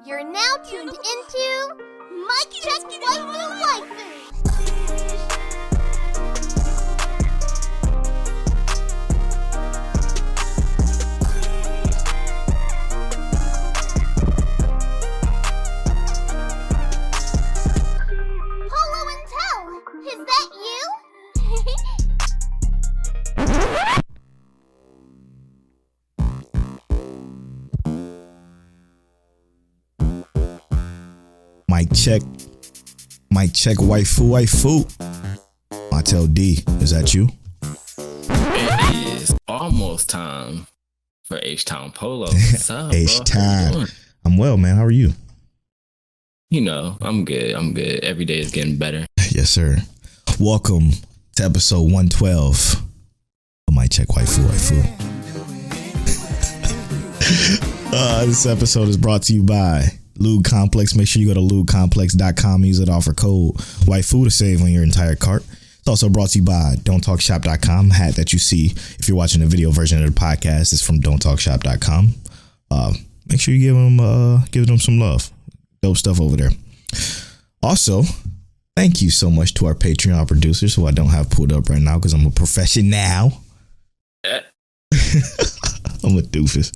You're now tuned into Mic Check Waifu. Polo and Tell, is that you? Mic check, waifu. Martel D, is that you? It is almost time for H-Town Polo. What's up, H-Town. I'm well, man. How are you? You know, I'm good. Every day is getting better. Yes, sir. Welcome to episode 112 of Mic Check Waifu. This episode is brought to you by Lube Complex. Make sure you go to lubecomplex.com. Use that offer code waifu to save on your entire cart. It's also brought to you by don'ttalkshop.com. Hat that you see if you're watching the video version of the podcast is from don'ttalkshop.com. Make sure you give them some love. Dope stuff over there. Also, thank you so much to our Patreon producers, who I don't have pulled up right now because I'm a professional. I'm a doofus.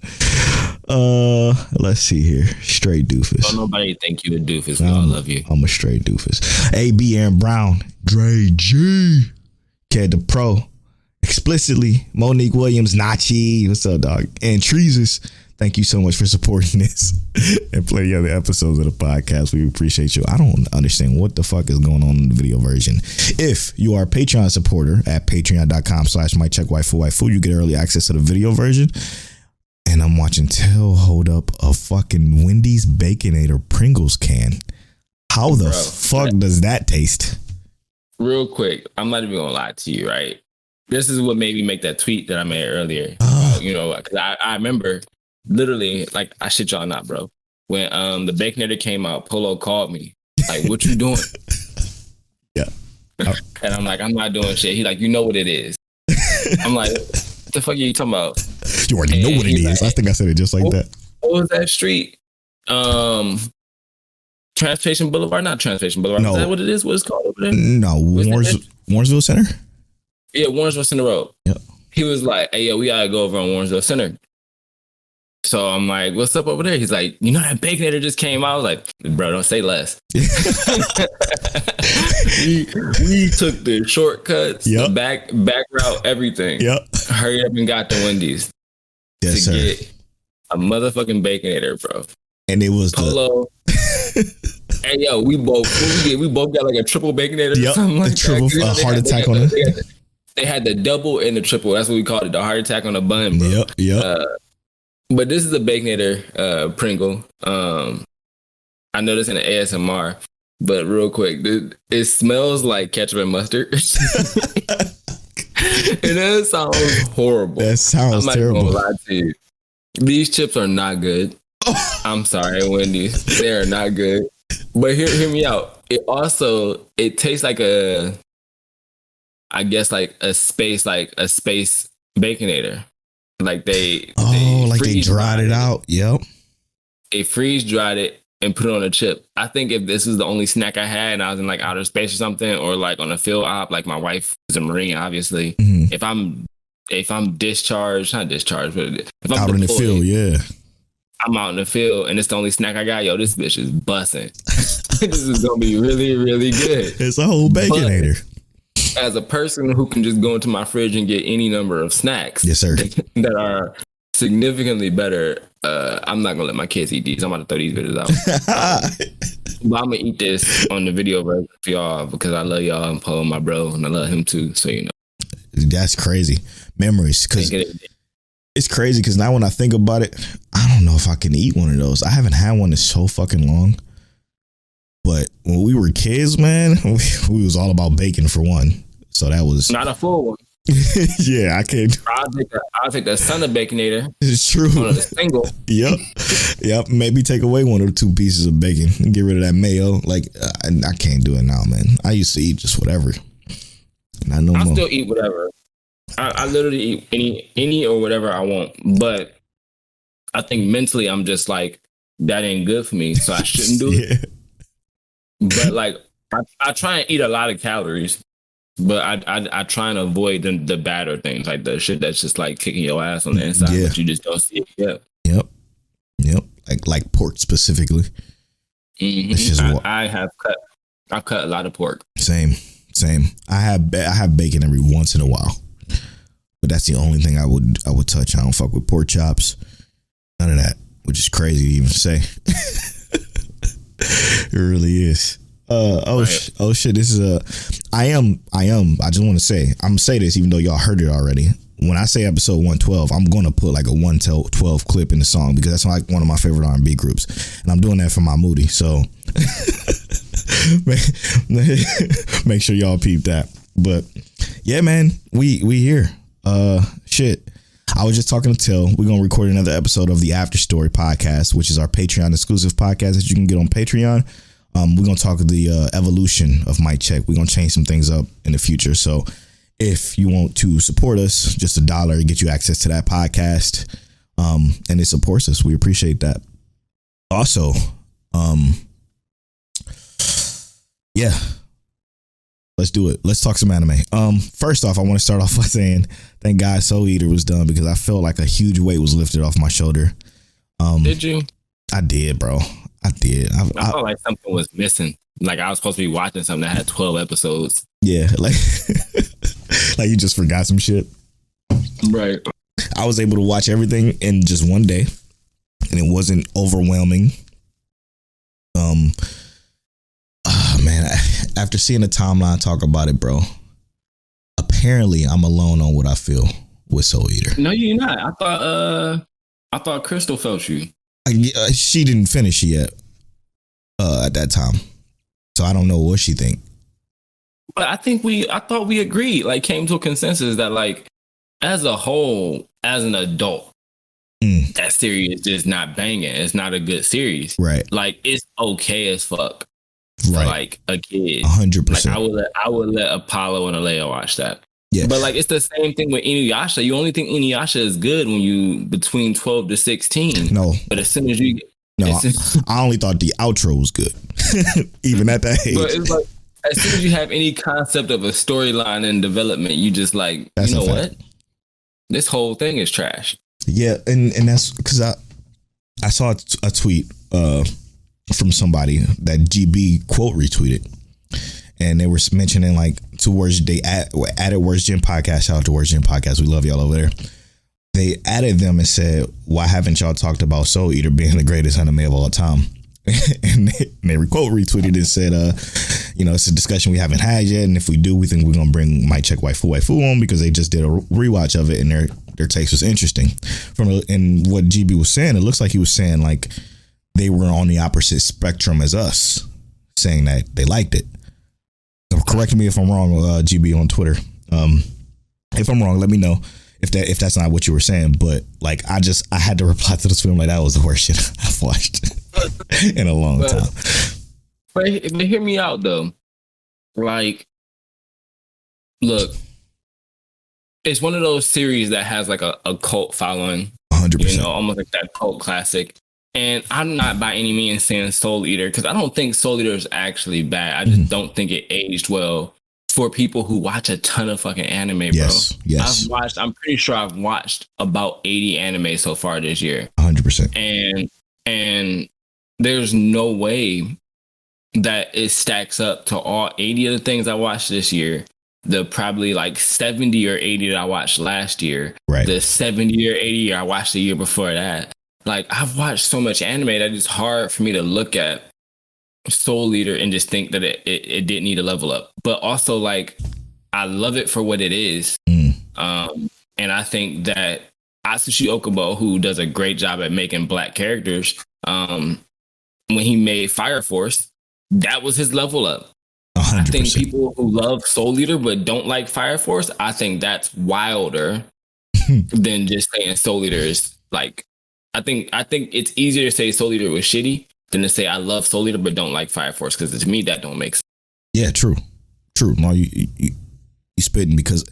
Let's see here. Straight doofus. Don't nobody think you a doofus. We all love you. I'm a straight doofus. AB Aaron Brown, Dre G, Ked the Pro, Explicitly, Monique Williams, Nachi. What's up, dog? And Treesus. Thank you so much for supporting this and plenty other episodes of the podcast. We appreciate you. I don't understand what the fuck is going on in the video version. If you are a Patreon supporter at patreon.com/miccheckwaifu, you get early access to the video version. And I'm watching Till hold up a fucking Wendy's Baconator Pringles can. How the fuck does that taste? Real quick, I'm not even gonna lie to you, right? This is what made me make that tweet that I made earlier. You know, because I remember literally, like, I shit y'all not, bro. When the Baconator came out, Polo called me. Like, what you doing? Yeah. And I'm like, I'm not doing shit. He like, you know what it is. I'm like, what the fuck are you talking about? You already know what it is. Like, I think I said it just like that. What was that street? Transportation Boulevard? Not Transportation Boulevard. No. Is that what it is? What it's called over there? No, Warrensville Center? Yeah, Warrensville Center Road. Yep. He was like, hey, yo, we gotta go over on Warrensville Center. So I'm like, what's up over there? He's like, you know that Baconator just came out? I was like, bro, don't say less. we took the shortcuts, the back route, everything. Yep. Hurry up and got the Wendy's. Yes, sir. Get a motherfucking Baconator, bro. And it was Polo. Hey, yo, we both got like a triple Baconator or something like that. Heart attack on it. They had the double and the triple. That's what we called it, the heart attack on the bun, bro. Yep. But this is a Baconator Pringle. I know this in the ASMR, but real quick, it smells like ketchup and mustard. And that sounds horrible. That sounds terrible. I'm not gonna lie to you. These chips are not good. I'm sorry, Wendy's. They are not good. But hear me out. It tastes like a space Baconator. Like they dried it out. Yep. They freeze dried it and put it on a chip. I think if this was the only snack I had and I was in like outer space or something, or like on a field op, like my wife is a Marine, obviously. Mm-hmm. If I'm not discharged, but if I'm out in the field, I'm out in the field and it's the only snack I got. Yo, this bitch is busting. This is gonna be really, really good. It's a whole Baconator. As a person who can just go into my fridge and get any number of snacks, yes, sir, that are significantly better, I'm not gonna let my kids eat these. I'm about to throw these videos out. But I'm gonna eat this on the video version for y'all because I love y'all and Paul, my bro, and I love him too. So you know, that's crazy memories. Because it's crazy because now when I think about it, I don't know if I can eat one of those. I haven't had one in so fucking long. But when we were kids, man, we was all about bacon for one. So that was not a full one. Yeah, I can't. I'll take the son of Baconator. It's true. On a single. Yep. Maybe take away one or two pieces of bacon and get rid of that mayo. Like I can't do it now, man. I used to eat just whatever. Not no more. I still eat whatever. I literally eat any or whatever I want, but I think mentally I'm just like, that ain't good for me, so I shouldn't do it. But like, I try and eat a lot of calories, but I try and avoid the badder things, like the shit that's just like kicking your ass on the inside, but you just don't see it yet. Yep. Like pork specifically. Mm-hmm. It's just I've cut a lot of pork. Same. I have bacon every once in a while, but that's the only thing I would touch. I don't fuck with pork chops, none of that, which is crazy to even say. It really is. Shit. This is I just want to say, I'm gonna say this even though y'all heard it already. When I say episode 112, I'm gonna put like a 112 clip in the song because that's like one of my favorite R&B groups, and I'm doing that for my Moody. So make sure y'all peep that. But yeah, man, we here. Shit. I was just talking to Till. We're gonna record another episode of the After Story podcast, which is our Patreon exclusive podcast that you can get on Patreon. We're gonna talk the evolution of Mic Check. We're gonna change some things up in the future. So if you want to support us, just $1 get you access to that podcast. And it supports us. We appreciate that. Also, yeah, let's do it. Let's talk some anime. First off, I want to start off by saying thank God Soul Eater was done because I felt like a huge weight was lifted off my shoulder. Did you? I did, bro. I did. I felt like something was missing. Like I was supposed to be watching something that had 12 episodes. Yeah, like like you just forgot some shit. Right. I was able to watch everything in just one day, and it wasn't overwhelming. Man, after seeing the timeline talk about it, bro, apparently I'm alone on what I feel with Soul Eater. No, you're not. I thought Crystal felt you. She didn't finish yet at that time, so I don't know what she think. But I thought we agreed, like came to a consensus that like as a whole, as an adult, that series is just not banging. It's not a good series. Right. Like it's okay as fuck right. for like a kid. 100%. Like I would let Apollo and Alea watch that. Yeah. But like it's the same thing with Inuyasha. You only think Inuyasha is good when you between 12 to 16. No. But as soon as you I only thought the outro was good. Even at that age. But it's like as soon as you have any concept of a storyline and development, you just like, that's you know what? This whole thing is trash. Yeah, and that's because I saw a tweet from somebody that GB quote retweeted, and they were mentioning like two words they added Worst Gen Podcast. Shout out to Worst Gen Podcast. We love y'all over there. They added them and said, why haven't y'all talked about Soul Eater being the greatest anime of all time? And they quote retweeted and said, it's a discussion we haven't had yet, and if we do, we think we're gonna bring Mic Check Waifu on because they just did a rewatch of it and their taste was interesting. And what GB was saying, it looks like he was saying like they were on the opposite spectrum as us, saying that they liked it. So correct me if I'm wrong, GB on Twitter. If I'm wrong, let me know if that's not what you were saying. But like I had to reply to this film like that was the worst shit I've watched in a long time. But hear me out though. Like, look, it's one of those series that has like a cult following. 100%. Almost like that cult classic. And I'm not by any means saying Soul Eater because I don't think Soul Eater is actually bad. I just don't think it aged well for people who watch a ton of fucking anime, bro. Yes. I'm pretty sure I've watched about 80 anime so far this year. 100%. And there's no way that it stacks up to all 80 of the things I watched this year. The probably like 70 or 80 that I watched last year. Right. The 70 or 80 I watched the year before that. Like I've watched so much anime that it's hard for me to look at Soul Eater and just think that it didn't need a level up. But also like I love it for what it is. And I think that Atsushi Okubo, who does a great job at making black characters, when he made Fire Force, that was his level up. 100%. I think people who love Soul Eater but don't like Fire Force, I think that's wilder than just saying Soul Eater is like. I think it's easier to say Soul Eater was shitty than to say I love Soul Eater but don't like Fire Force because to me that don't make sense. Yeah, true. No, you spitting because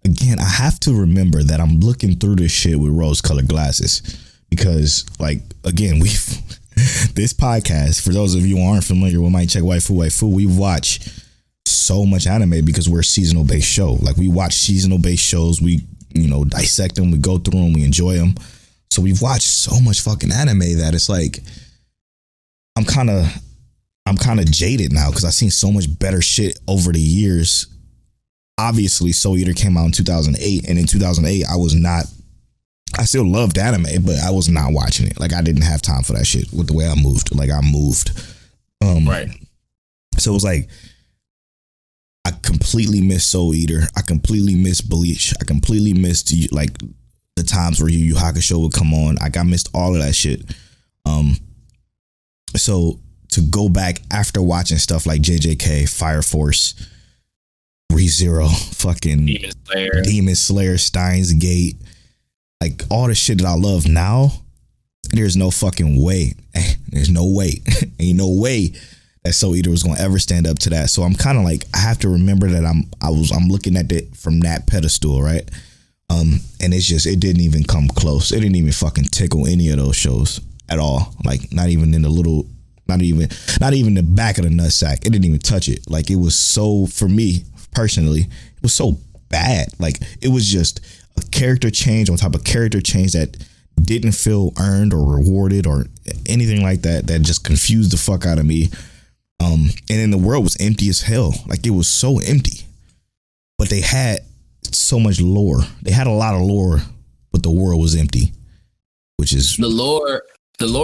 again, I have to remember that I'm looking through this shit with rose-colored glasses because, like, again, this podcast, for those of you who aren't familiar with Mic Check Waifu, we watch so much anime because we're a seasonal based show. Like, we watch seasonal based shows, we dissect them, we go through them, we enjoy them. So we've watched so much fucking anime that it's like I'm kind of jaded now because I've seen so much better shit over the years. Obviously, Soul Eater came out in 2008, and in 2008 I still loved anime, but I was not watching it. Like, I didn't have time for that shit with the way I moved. Like, I moved. Right. So it was like, I completely missed Soul Eater. I completely missed Bleach. I completely missed, like, the times where Yu Yu Hakusho would come on. Like, I missed all of that shit. So to go back after watching stuff like JJK, Fire Force, ReZero, fucking Demon Slayer, Steins Gate, like all the shit that I love now, there's no fucking way. There's no way. Ain't no way that Soul Eater was gonna ever stand up to that. So I'm kind of like, I have to remember that I'm looking at it from that pedestal, right? And it didn't even come close. It didn't even fucking tickle any of those shows at all. Like, not even the back of the nutsack. It didn't even touch it. Like, it was so, for me personally, it was so bad. Like, it was just a character change on top of character change that didn't feel earned or rewarded or anything like that. That just confused the fuck out of me. And then the world was empty as hell. Like, it was so empty. But they had so much lore. They had a lot of lore, but the world was empty. Which is the lore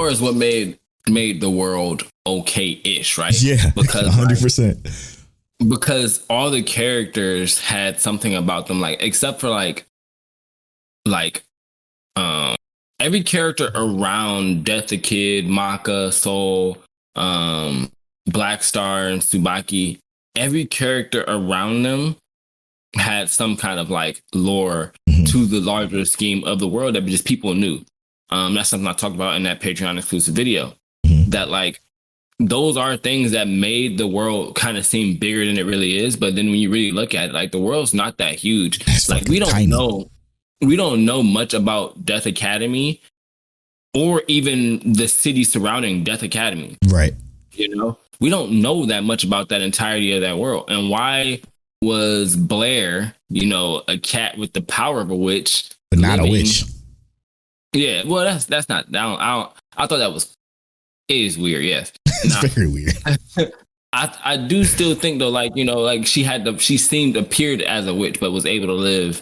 is what made the world okay-ish, right? Yeah, because 100%. Because all the characters had something about them, like, except for like every character around Death the Kid, Maka, Soul, Black Star, and Tsubaki, every character around them had some kind of like lore to the larger scheme of the world that just people knew. That's something I talked about in that Patreon exclusive video. That, like, those are things that made the world kind of seem bigger than it really is. But then when you really look at it, like, the world's not that huge. It's like, we don't know much about Death Academy or even the city surrounding Death Academy. Right. We don't know that much about that entirety of that world. And why was Blair, a cat with the power of a witch, but not a witch? Yeah, well, that's not. I thought that was. It is weird. Yes, It's very weird. I do still think though, like, like she appeared as a witch, but was able to live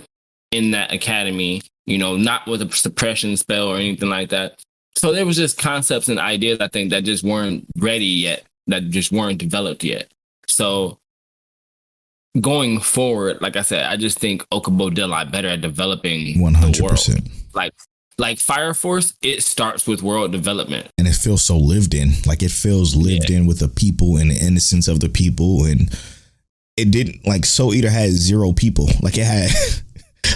in that academy. Not with a suppression spell or anything like that. So there was just concepts and ideas, I think, that just weren't ready yet, that just weren't developed yet. So going forward, like I said, I just think Okubo did a lot better at developing 100%. The world. Like Fire Force, it starts with world development. And it feels so lived in. Like, it feels lived in with the people and the innocence of the people. And it didn't, like, Soul Eater had 0 people. Like, it had,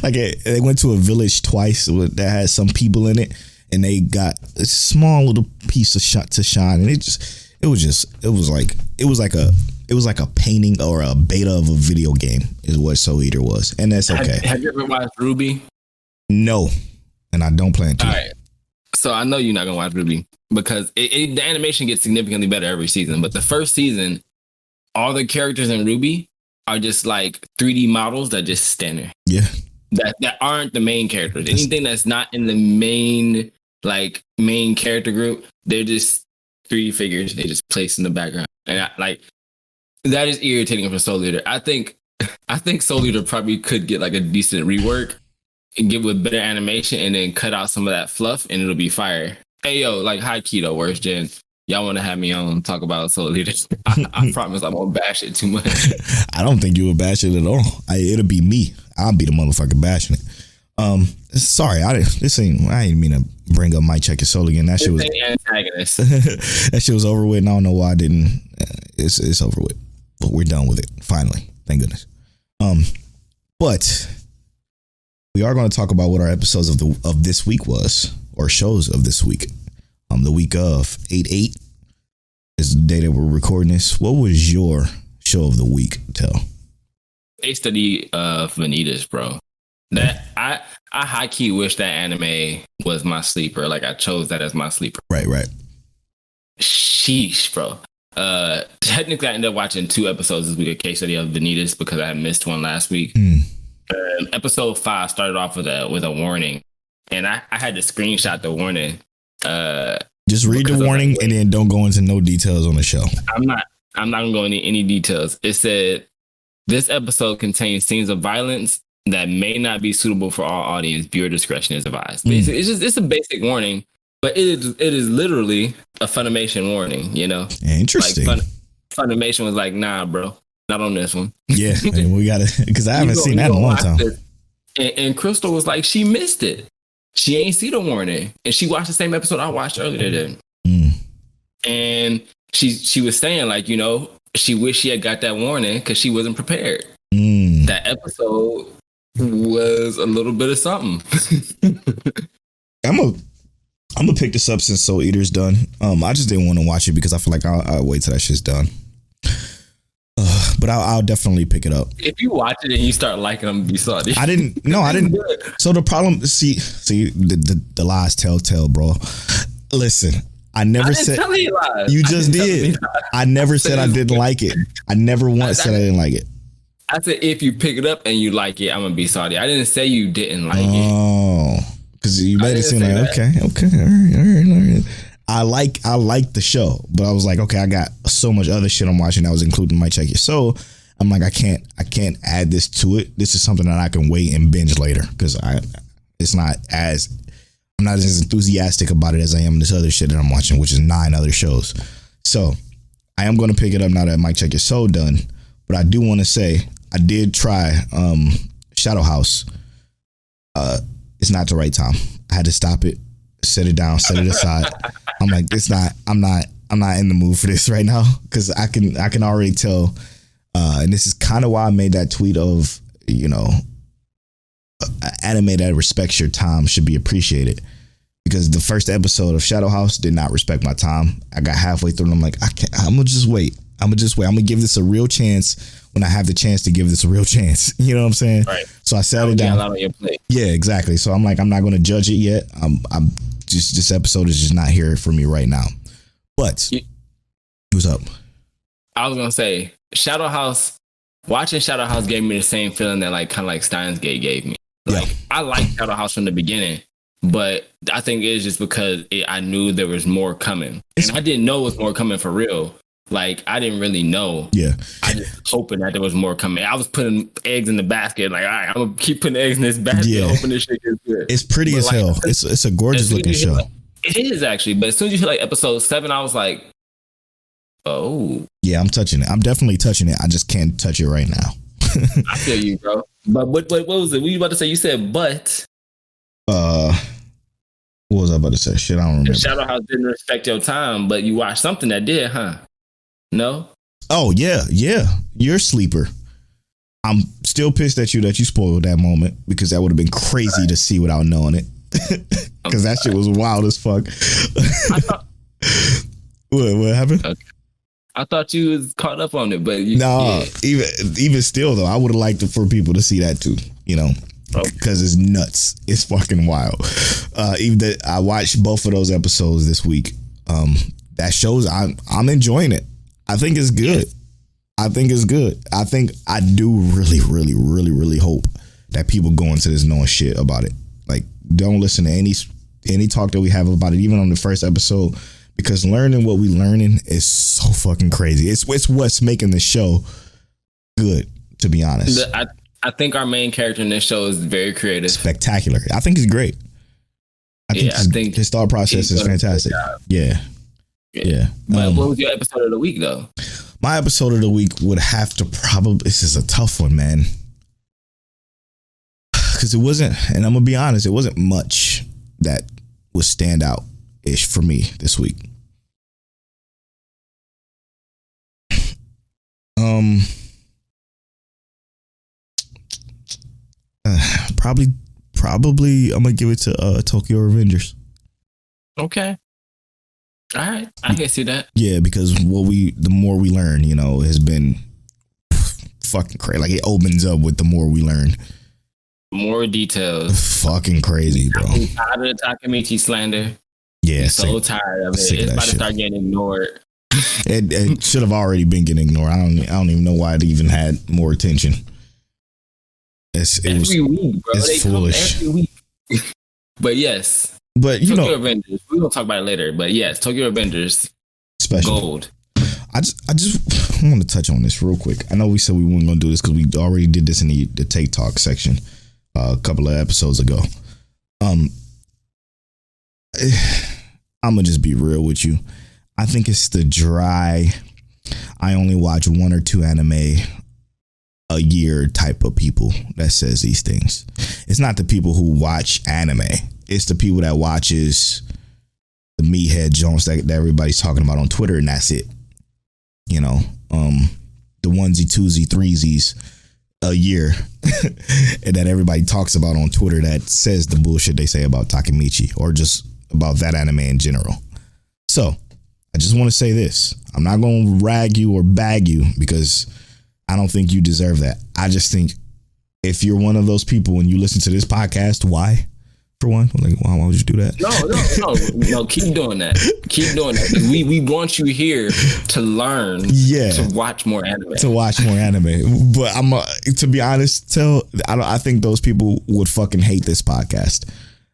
they went to a village twice that had some people in it. And they got a small little piece of shot to shine. And it was like a painting or a beta of a video game is what Soul Eater was. And that's okay. Have you ever watched Ruby? No. And I don't plan to. All right. So I know you're not going to watch Ruby because the animation gets significantly better every season. But the first season, all the characters in Ruby are just like 3D models that just stand there. Yeah. That aren't the main characters. Anything that's not in the main character group, they're just 3D figures. They just placed in the background. And that is irritating for Soul Eater. I think Soul Eater probably could get like a decent rework and get with better animation and then cut out some of that fluff and it'll be fire. Hey, yo, like, high key though, Worst Gen. Y'all want to have me on talk about Soul Eater? I promise I won't bash it too much. I don't think you would bash it at all. It'll be me. I'll be the motherfucker bashing it. Sorry, I didn't mean to bring up Mic Check Your Soul again. That shit was antagonist. That shit was over with, and I don't know why I didn't. It's over with, but we're done with it finally. Thank goodness. But we are going to talk about what our episodes of this week was, or shows of this week. The week of 8/8 is the day that we're recording this. What was your show of the week, Tell? Case study of Vanitas, bro. That I high key wish that anime was my sleeper. Like I chose that as my sleeper. Right. Sheesh, bro. Technically, I ended up watching 2 episodes this week, a case study of Vanitas, because I had missed one last week. Episode 5 started off with a warning, and I had to screenshot the warning. Just read the warning and then don't go into no details on the show. I'm not gonna go into any details. It said this episode contains scenes of violence that may not be suitable for all audience. Viewer discretion is advised. It's a basic warning, but it is literally a Funimation warning. You know, interesting. Like Funimation was like, nah, bro, not on this one. Yeah, and we gotta, because I haven't seen that in a long time. And Crystal was like, she missed it. She ain't see the warning, and she watched the same episode I watched earlier. And she was saying, like, you know, she wished she had got that warning because she wasn't prepared. That episode was a little bit of something. I'm gonna pick this up since Soul Eater's done. I just didn't want to watch it because I feel like I'll wait till that shit's done. But I'll definitely pick it up. If you watch it and you start liking them, you saw it. I didn't. So the problem, see, the lies tell, bro. Listen, I never said you lies. You just did. I never said I didn't like it. I never once said I didn't like it. I said if you pick it up and you like it, I'm gonna be salty. I didn't say you didn't like it. Oh, because you made it seem like okay, all right. I like the show, but I was like, okay, I got so much other shit I'm watching that was including My Check Your Soul. I'm like, I can't add this to it. This is something that I can wait and binge later because I'm not as enthusiastic about it as I am this other shit that I'm watching, which is 9 other shows. So I am going to pick it up now that My Check Your Soul done. But I do want to say I did try Shadow House. It's not the right time. I had to stop it, set it down, set it aside. I'm like, I'm not in the mood for this right now because I can already tell. And this is kind of why I made that tweet of, you know, anime that respects your time should be appreciated, because the first episode of Shadow House did not respect my time. I got halfway through and I'm like, I'm gonna just wait. I'm gonna give this a real chance when I have the chance to give this a real chance. You know what I'm saying? Right. So I sat it down. A lot on your plate. Yeah, exactly. So I'm like, I'm not going to judge it yet. I'm just, this episode is just not here for me right now. But what's up? I was gonna say watching Shadow House gave me the same feeling that like kind of like Steins Gate gave me. Like I liked Shadow House from the beginning, but I think it's just because I knew there was more coming, and I didn't know it was more coming for real. Like I didn't really know. Yeah. I just hoping that there was more coming. I was putting eggs in the basket. Like, all right, I'm gonna keep putting eggs in this basket, hoping this shit gets good. It's pretty as hell. It's a gorgeous looking show. It is actually, but as soon as you hit like episode 7, I was like, oh. Yeah, I'm touching it. I'm definitely touching it. I just can't touch it right now. I feel you, bro. But what was it? What you about to say? You said but. What was I about to say? Shit, I don't remember. Shadow House didn't respect your time, but you watched something that did, huh? No? Oh, yeah. You're a sleeper. I'm still pissed at you that you spoiled that moment, because that would have been crazy to see without knowing it. Because that shit was wild as fuck. What happened? Okay. I thought you was caught up on it, but even still though, I would have liked for people to see that too, you know, because it's nuts. It's fucking wild. Even that I watched both of those episodes this week. That shows I'm enjoying it. I think it's good. I think I do really hope that people go into this knowing shit about it. Like, don't listen to any talk that we have about it, even on the first episode, because learning what we learning is so fucking crazy. It's what's making the show good, to be honest. I think our main character in this show is very creative, spectacular. I think he's great. I think his thought process is fantastic. Yeah. But what was your episode of the week though? My episode of the week would have to probably, this is a tough one, man, because it wasn't, and I'm gonna be honest, it wasn't much that would stand out ish for me this week. Probably I'm gonna give it to Tokyo Revengers. Okay. All right, I can see that. Yeah, because the more we learn, you know, has been fucking crazy. Like, it opens up with the more we learn. more details. Fucking crazy, bro. I'm tired of the Takemichi slander. Yeah, So tired of it. It's about to start getting ignored. It should have already been getting ignored. I don't even know why it even had more attention. Every week, bro. It's they foolish. Come every week. But yes. But you Tokyo know, Avengers. We're gonna talk about it later. But yes, Tokyo Avengers. Special. Gold. I just want to touch on this real quick. I know we said we weren't gonna do this because we already did this in the Take Talk section a couple of episodes ago. I'm gonna just be real with you. I think it's the dry, I only watch 1 or 2 anime a year type of people that says these things. It's not the people who watch anime. It's the people that watches the meathead Jones that everybody's talking about on Twitter, and that's it. You know, the onesie, twosie, threesies a year and that everybody talks about on Twitter that says the bullshit they say about Takemichi or just about that anime in general. So I just want to say this. I'm not going to rag you or bag you because I don't think you deserve that. I just think if you're one of those people and you listen to this podcast, why? For one, like, why would you do that? No. Keep doing that. Keep doing that. We want you here to learn. Yeah. To watch more anime. But I'm to be honest, I think those people would fucking hate this podcast.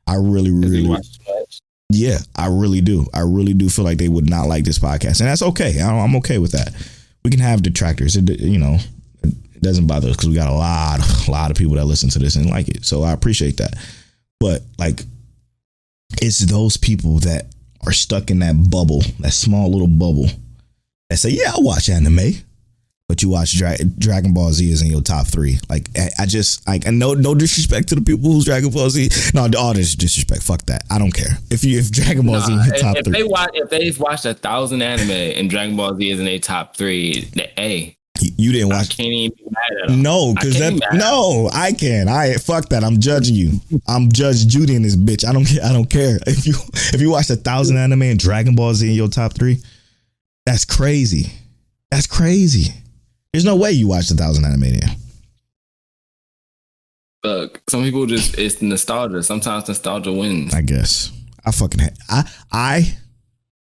I really. Yeah, I really do. I really do feel like they would not like this podcast, and that's okay. I'm okay with that. We can have detractors. It doesn't bother us because we got a lot of people that listen to this and like it. So I appreciate that. But like, it's those people that are stuck in that bubble, that small little bubble, that say, "Yeah, I watch anime," but you watch Dragon Ball Z is in your top 3. Like, I just like, and no disrespect to the people who's Dragon Ball Z. No, all this disrespect. Fuck that. I don't care if Dragon Ball Z in your top 3. If they've watched 1,000 anime and Dragon Ball Z is in their top 3, hey. You didn't watch. I can't even be mad at them. No, because I can. Fuck that. I'm judging you. I'm Judge Judy in this bitch. I don't care. If you watched 1,000 anime and Dragon Ball Z in your top 3, that's crazy. That's crazy. There's no way you watched 1,000 anime there. Look, some people it's nostalgia. Sometimes nostalgia wins. I guess.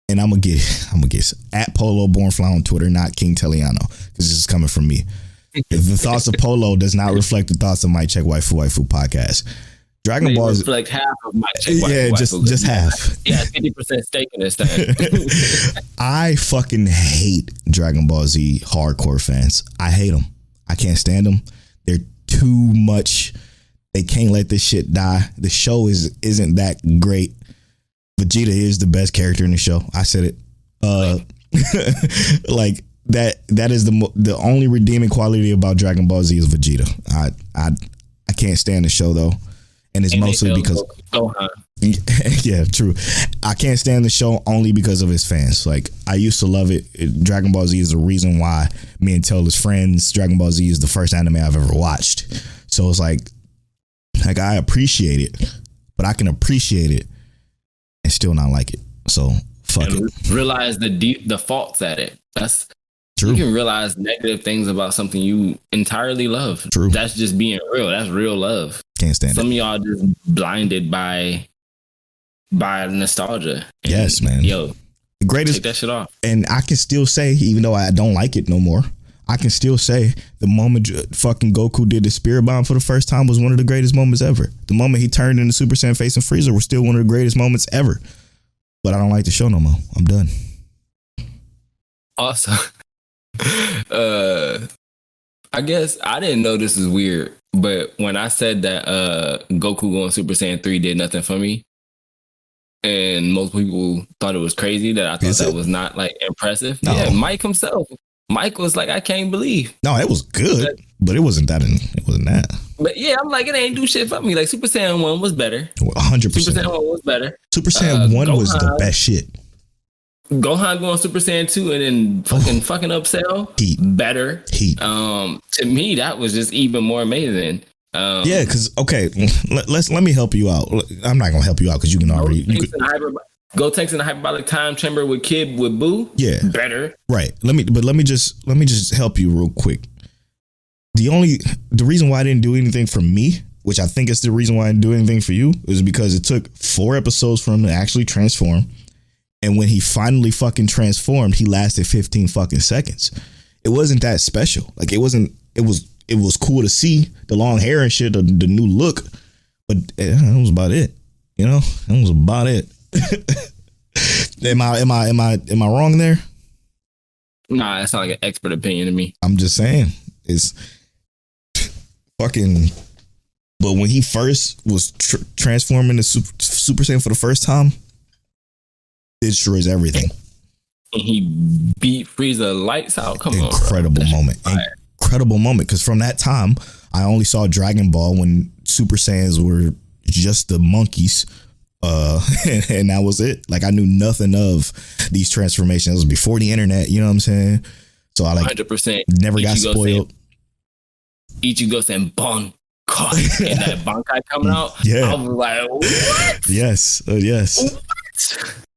And I'm gonna get at Polo Born Fly on Twitter, not King Teliano, because this is coming from me. If the thoughts of Polo does not reflect the thoughts of Mike Check Waifu podcast. Dragon Ball is like half of Mike Check Waifu. Yeah, just half. Yeah, 50% stake in this thing. I fucking hate Dragon Ball Z hardcore fans. I hate them. I can't stand them. They're too much. They can't let this shit die. The show isn't that great. Vegeta is the best character in the show. I said it. Like that is the only redeeming quality about Dragon Ball Z is Vegeta. I can't stand the show though, and it's mostly because yeah, true. I can't stand the show only because of his fans. Like, I used to love it. Dragon Ball Z is the reason why me and Taylor's friends. Dragon Ball Z is the first anime I've ever watched. So it's like I appreciate it, but I can appreciate it and still not like it. So fuck it. Realize the faults at it. That's true. You can realize negative things about something you entirely love. True. That's just being real. That's real love. Can't stand Some it. of y'all just blinded by nostalgia. And, yes, man. Yo, the greatest. Take that shit off. And I can still say, even though I don't like it no more, I can still say the moment fucking Goku did the Spirit Bomb for the first time was one of the greatest moments ever. The moment he turned into Super Saiyan facing Frieza was still one of the greatest moments ever. But I don't like the show no more. I'm done. Also, I guess I didn't know this is weird, but when I said that Goku going Super Saiyan 3 did nothing for me, and most people thought it was crazy, that I thought that was not like impressive. No. Yeah, Mike himself. Mike was like, I can't believe. No, it was good, but it wasn't that. It wasn't that. But yeah, I'm like, it ain't do shit for me. Like, Super Saiyan 1 was better. 100%. Super Saiyan 1 was better. Super Saiyan 1 was the best shit. Gohan going Super Saiyan 2 and then fucking up Cell. Heat. Better. Heat. To me, that was just even more amazing. Yeah, because, okay, let me help you out. I'm not going to help you out because you can already... Gotenks in the hyperbolic time chamber with Kid with Boo. Yeah. Better. Right. Let me just help you real quick. The reason why I didn't do anything for me which I think is the reason why I didn't do anything for you, is because it took 4 episodes for him to actually transform. And when he finally fucking transformed, he lasted 15 fucking seconds. It wasn't that special. Like, it was cool to see the long hair and shit, the new look, but that was about it. You know, that was about it. Am I wrong there? Nah, that's not like an expert opinion to me. I'm just saying, it's fucking. But when he first was transforming to Super Saiyan for the first time, it destroys everything. And he beat Frieza lights out. Come on, incredible moment. Incredible moment. Because from that time, I only saw Dragon Ball when Super Saiyans were just the monkeys. And that was it. Like, I knew nothing of these transformations. It was before the internet, you know what I'm saying? So I 100% never got spoiled. Ichigo saying Bon Kai and that Bankai coming out. Yeah. I was like, what? Yes. What?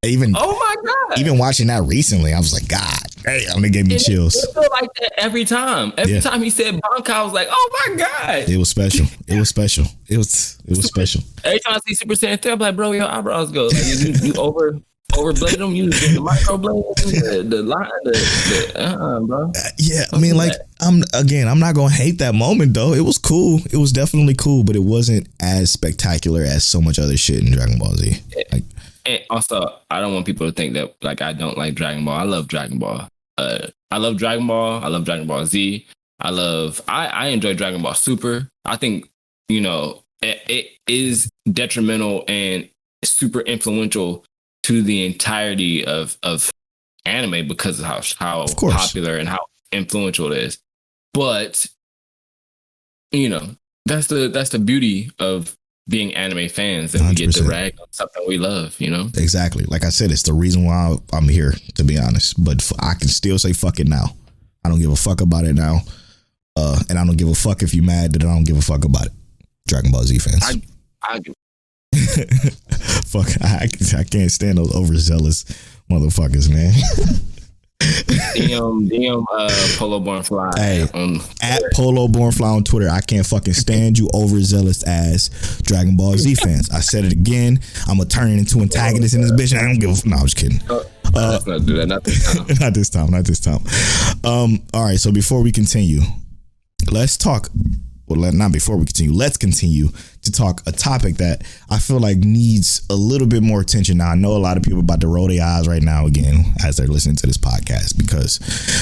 Even oh my God. Even watching that recently, I was like, God damn, it gave me chills. It felt like that every time. Every time he said Bankai, I was like, oh my God. It was special. It was special. It was special. Every time I see Super Saiyan 3, I'm like, bro, your eyebrows go. Like, you overblade them, you the microblade, the line, bro. Yeah, I mean, like, I'm not gonna hate that moment though. It was cool. It was definitely cool, but it wasn't as spectacular as so much other shit in Dragon Ball Z. Like, and also, I don't want people to think that like I don't like Dragon Ball. I love Dragon Ball. I love Dragon Ball. I love Dragon Ball Z. I enjoy Dragon Ball Super. I think, you know, it is detrimental and super influential to the entirety of anime because of how popular and how influential it is. But, you know, that's the beauty of being anime fans, that 100%. We get to rag on something we love, you know? Exactly. Like I said, it's the reason why I'm here, to be honest. But I can still say fuck it now. I don't give a fuck about it now. And I don't give a fuck if you're mad that I don't give a fuck about it. Dragon Ball Z fans. I do. Fuck, I can't stand those overzealous motherfuckers, man. DM Polo Born Fly. Hey, at Polo Born Fly on Twitter. I can't fucking stand you overzealous ass Dragon Ball Z fans. I said it again. I'm gonna turn it into antagonist in this bitch. I don't give a. No, I'm just kidding. Let's not do that. Not this time. Not this time. All right. So before we continue, let's talk. Well, not before we continue. Let's continue to talk a topic that I feel like needs a little bit more attention. Now, I know a lot of people about to roll their eyes right now again as they're listening to this podcast, because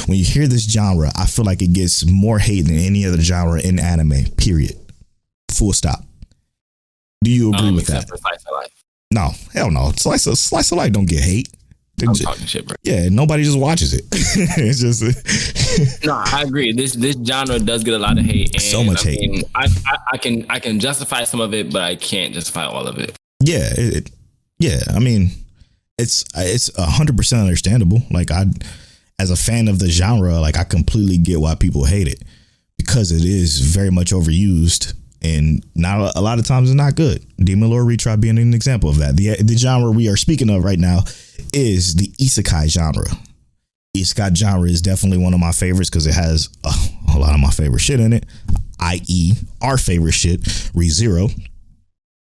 when you hear this genre, I feel like it gets more hate than any other genre in anime, period. Full stop. Do you agree with that? For Slice of Life. No, hell no. Slice of Life don't get hate. I'm talking shit, bro. Yeah, nobody just watches it. It's just no, I agree. This genre does get a lot of hate. And so much hate. Mean, I can justify some of it, but I can't justify all of it. Yeah, I mean, it's 100% understandable. Like, as a fan of the genre, like, I completely get why people hate it, because it is very much overused. And not a lot of times it's not good. Demon Lord Retry being an example of that. The genre we are speaking of right now is the Isekai genre. Isekai genre is definitely one of my favorites because it has a lot of my favorite shit in it, i.e. our favorite shit, ReZero,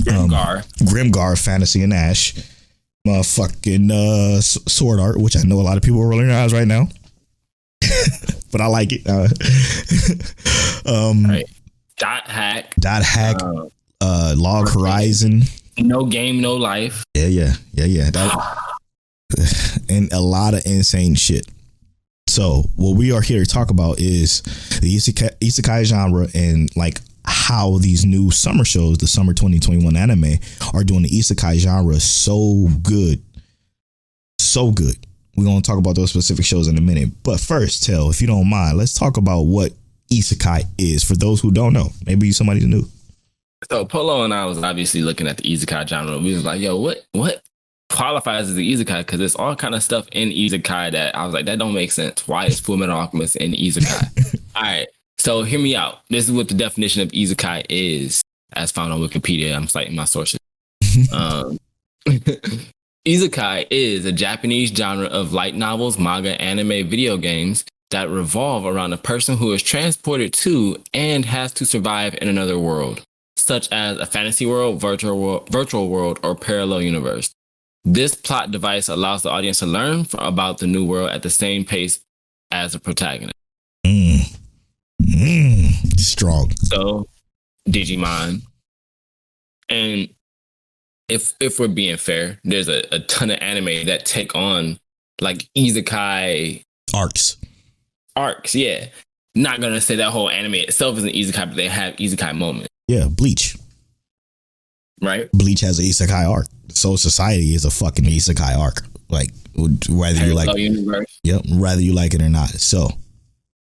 Grimgar, Fantasy and Ash, motherfucking Sword Art, which I know a lot of people are rolling their eyes right now, but I like it. Right. Dot hack, Log Horizon, No Game No Life. Yeah. And a lot of insane shit. So what we are here to talk about is the isekai genre, and like how these new summer shows, the summer 2021 anime, are doing the isekai genre so good. We're going to talk about those specific shows in a minute, but first, Tell, if you don't mind, let's talk about what Isekai is for those who don't know. Maybe somebody's new. So Polo and I was obviously looking at the Isekai genre. We was like, yo, what qualifies as the Isekai? Because there's all kind of stuff in Isekai that I was like, that don't make sense. Why is Fullmetal Alchemist in Isekai? All right, so hear me out. This is what the definition of Isekai is, as found on Wikipedia. I'm citing my sources. Isekai is a Japanese genre of light novels, manga, anime, video games that revolve around a person who is transported to and has to survive in another world. such as a fantasy world, virtual world, or parallel universe. This plot device allows the audience to learn about the new world at the same pace as the protagonist. Strong. So, Digimon. And if we're being fair, there's a ton of anime that take on like Isekai arcs. Yeah. Not gonna say that whole anime itself is an Isekai, but they have Isekai moments. Yeah, Bleach. Right? Bleach has an Isekai arc. Soul Society is a fucking Isekai arc. Like whether you like universe. Yep, whether you like it or not. So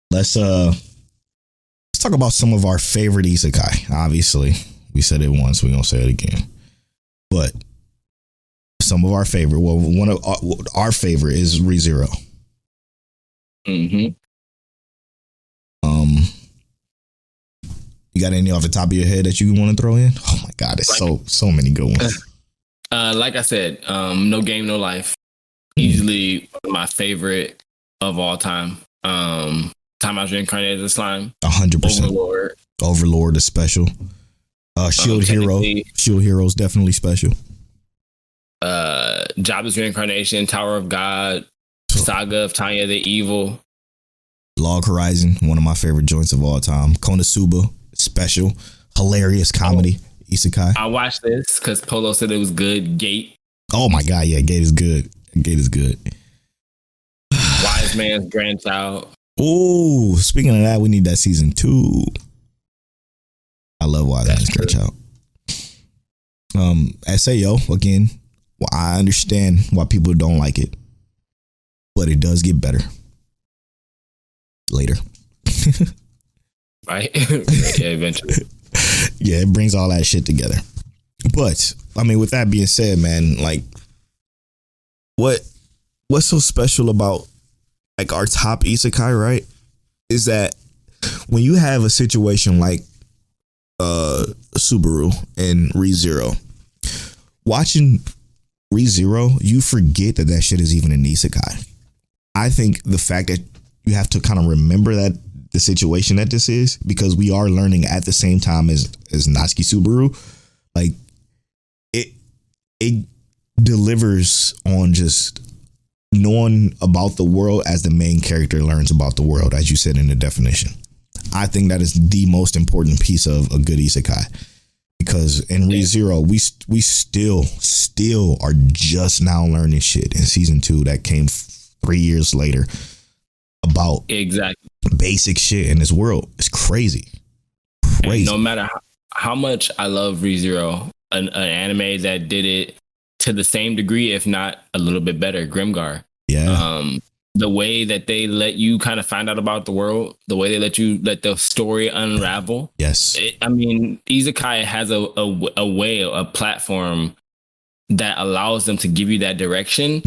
let's talk about some of our favorite Isekai. Obviously, we said it once, we're gonna say it again. But some of our favorite, well, one of our favorite is ReZero. Mm-hmm. You got any off the top of your head that you want to throw in? Oh my God, it's so many good ones. Like I said, No Game, No Life. Easily my favorite of all time. Time I was reincarnated as slime. 100%. Overlord is special. Shield Hero. Shield Hero is definitely special. Jobless Reincarnation, Tower of God, Saga of Tanya the Evil. Log Horizon, one of my favorite joints of all time. Konosuba, special. Hilarious comedy. Isekai. I watched this because Polo said it was good. Gate. Oh my God, yeah, Gate is good. Gate is good. Wise Man's Grandchild. Oh, speaking of that, we need that season 2. I love Wise Man's Grandchild. SAO, again, well, I understand why people don't like it, but it does get better later. Right? Yeah, eventually. Yeah, it brings all that shit together. But I mean, with that being said, man, like what's so special about like our top Isekai, right? Is that when you have a situation like Subaru and ReZero, watching ReZero, you forget that shit is even an Isekai. I think the fact that you have to kind of remember that the situation that this is, because we are learning at the same time as Natsuki Subaru, like it delivers on just knowing about the world as the main character learns about the world, as you said in the definition. I think that is the most important piece of a good Isekai, because in ReZero, we still are just now learning shit in season 2 that came 3 years later about exactly basic shit in this world. It's crazy. And no matter how much I love ReZero, an anime that did it to the same degree, if not a little bit better, Grimgar. Yeah. The way that they let you kind of find out about the world, the way they let the story unravel. Yes. I mean, Isekai has a way, a platform that allows them to give you that direction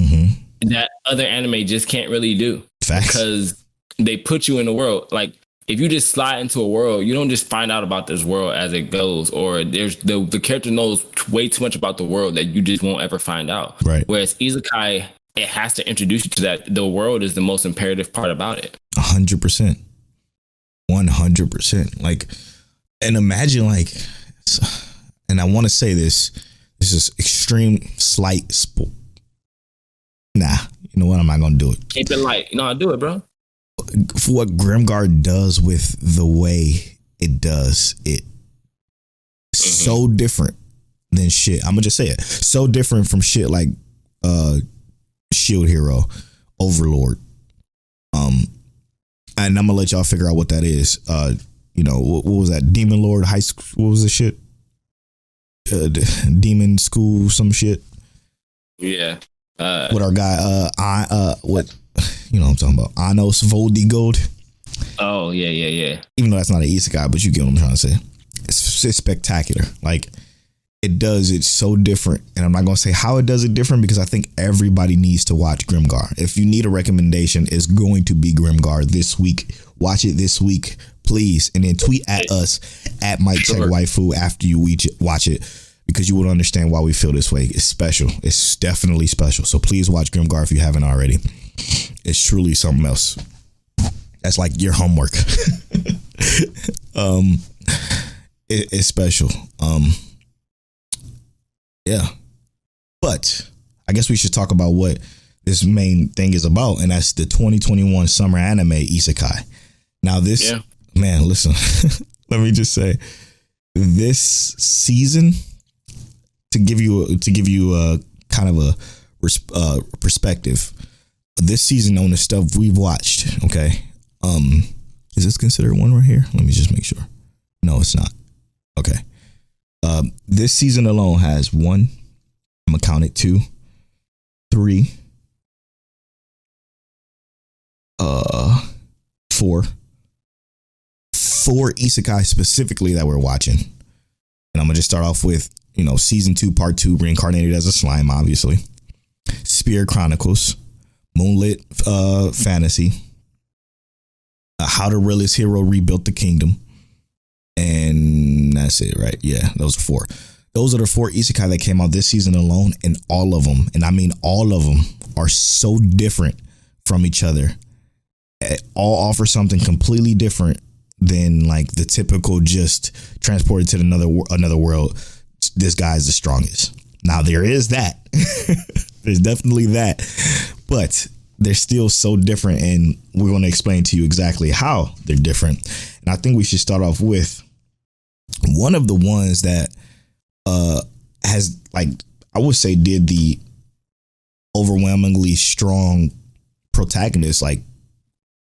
that other anime just can't really do. Facts. Because they put you in the world. Like, if you just slide into a world, you don't just find out about this world as it goes, or there's the character knows way too much about the world that you just won't ever find out. Right. Whereas Isekai, it has to introduce you to that. The world is the most imperative part about it. 100%. 100%. Like, and imagine like, and I want to say this is extreme slight Nah, you know what? I'm not going to do it. Keep it light. No, I'll do it, bro. For what Grimgar does with the way it does it, so different than shit. I'm gonna just say it. So different from shit like Shield Hero, Overlord. And I'm gonna let y'all figure out what that is. You know, what was that? Demon Lord High School. What was the shit? Demon School, some shit. Yeah. With our guy, what? You know what I'm talking about. Anos Voldigold. Oh, yeah. Even though that's not an Isekai, but you get what I'm trying to say. It's spectacular. Like, it does it so different. And I'm not going to say how it does it different, because I think everybody needs to watch Grimgar. If you need a recommendation, it's going to be Grimgar this week. Watch it this week, please. And then tweet at us at Mike Check Waifu after you watch it, because you will understand why we feel this way. It's special. It's definitely special. So please watch Grimgar if you haven't already. It's truly something else. That's like your homework. it's special. Yeah, but I guess we should talk about what this main thing is about, and that's the 2021 summer anime Isekai. Now this, man, listen, let me just say, this season, to give you a kind of a perspective, this season on the stuff we've watched. Okay, is this considered one right here? Let me just make sure. No, it's not. Okay. This season alone has one, I'm gonna count it, 2, 3, 4 isekai specifically that we're watching. And I'm gonna just start off with, season 2, part 2, Reincarnated as a Slime, obviously. Spear Chronicles, Moonlit Fantasy, How the Realist Hero Rebuilt the Kingdom. And that's it, right? Yeah, those are 4. Those are the 4 isekai that came out this season alone, and all of them, and I mean all of them, are so different from each other. All offer something completely different than like the typical just transported to another world. This guy's the strongest. Now there is that. There's definitely that, but they're still so different, and we're going to explain to you exactly how they're different. And I think we should start off with one of the ones that has, like, I would say, did the overwhelmingly strong protagonist. Like,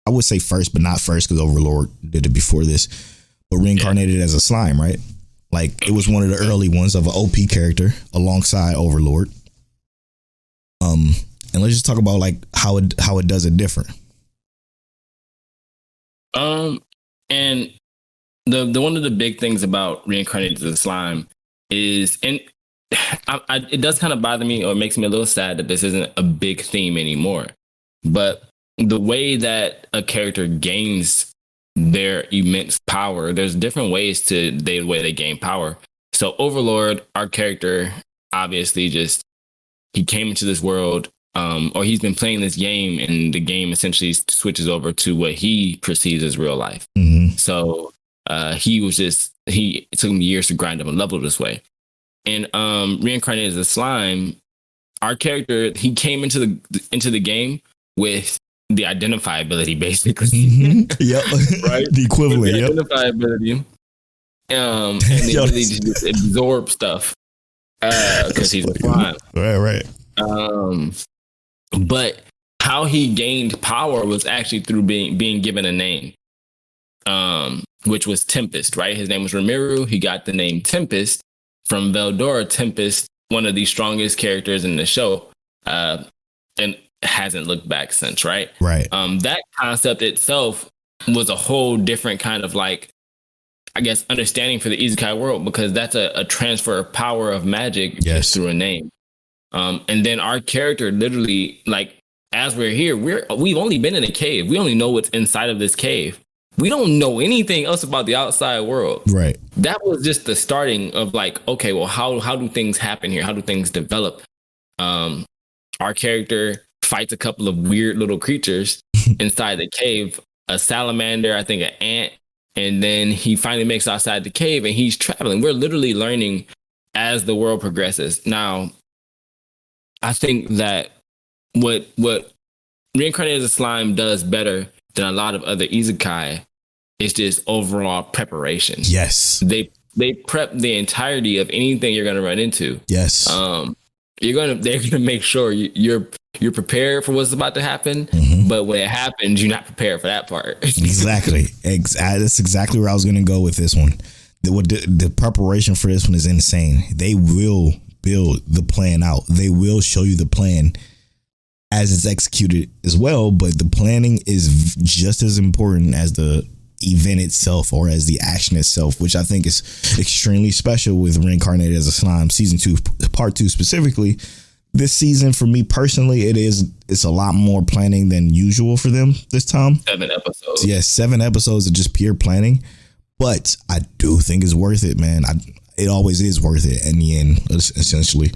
I would say first, but not first, because Overlord did it before this. But Reincarnated as a Slime, right? Like, it was one of the early ones of an OP character alongside Overlord. And let's just talk about like how it does it different. And the one of the big things about Reincarnated as a Slime is, and it does kind of bother me, or makes me a little sad that this isn't a big theme anymore. But the way that a character gains their immense power, there's different ways to the way they gain power. So Overlord, our character, obviously he came into this world, or he's been playing this game, and the game essentially switches over to what he perceives as real life. Mm-hmm. So it took him years to grind up a level this way. And Reincarnated as a Slime, our character, he came into the game with the identify ability, basically. Mm-hmm. Yep. Right? The equivalent. The identify ability. And the ability to just absorb stuff. Because he's a slime. Right. But how he gained power was actually through being given a name, which was Tempest, right? His name was Rimuru. He got the name Tempest from Veldora. Tempest, one of the strongest characters in the show, and hasn't looked back since, right? Right. That concept itself was a whole different kind of, like, I guess, understanding for the Isekai world, because that's a transfer of power of magic just through a name. And then our character literally, like, as we're here, we've only been in a cave. We only know what's inside of this cave. We don't know anything else about the outside world. Right. That was just the starting of, like, okay, well, how do things happen here? How do things develop? Our character fights a couple of weird little creatures inside the cave, a salamander, I think an ant, and then he finally makes it outside the cave, and he's traveling. We're literally learning as the world progresses. Now, I think that what Reincarnated as a Slime does better than a lot of other Isekai is just overall preparation. Yes. They prep the entirety of anything you're gonna run into. Yes. They're gonna make sure you're prepared for what's about to happen, but when it happens, you're not prepared for that part. Exactly. That's exactly where I was gonna go with this one. The preparation for this one is insane. They will build the plan out. They will show you the plan as it's executed as well, but the planning is just as important as the event itself, or as the action itself, which I think is extremely special with Reincarnated as a Slime season 2, part 2 specifically. This season, for me personally, it's a lot more planning than usual for them this time. 7 episodes. Yeah, 7 episodes of just pure planning. But I do think it's worth it, man. It always is worth it in the end, essentially.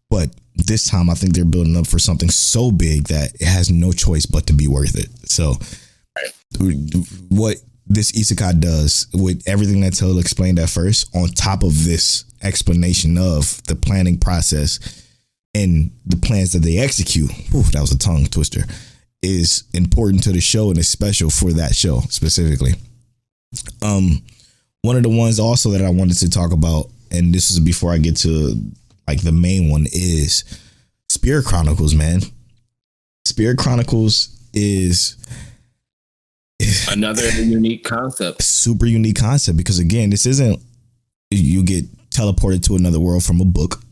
But this time, I think they're building up for something so big that it has no choice but to be worth it. So, what this isekai does with everything that Taylor explained at first, on top of this explanation of the planning process and the plans that they execute. Ooh, that was a tongue twister. Is important to the show and is special for that show specifically. One of the ones also that I wanted to talk about, and this is before I get to like the main one, is Spirit Chronicles, man. Spirit Chronicles is another unique concept. Super unique concept, because again, this isn't you get teleported to another world from a book.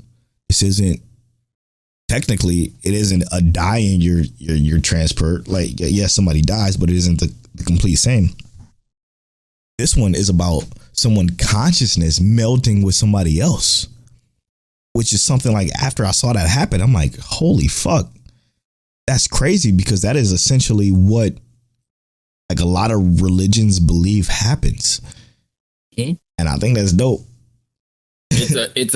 This isn't technically, it isn't a die in your transport. Like, yes, somebody dies, but it isn't the complete same. This one is about someone consciousness melting with somebody else, which is something like, after I saw that happen, I'm like, holy fuck, that's crazy, because that is essentially what like a lot of religions believe happens. Mm-hmm. And I think that's dope. It's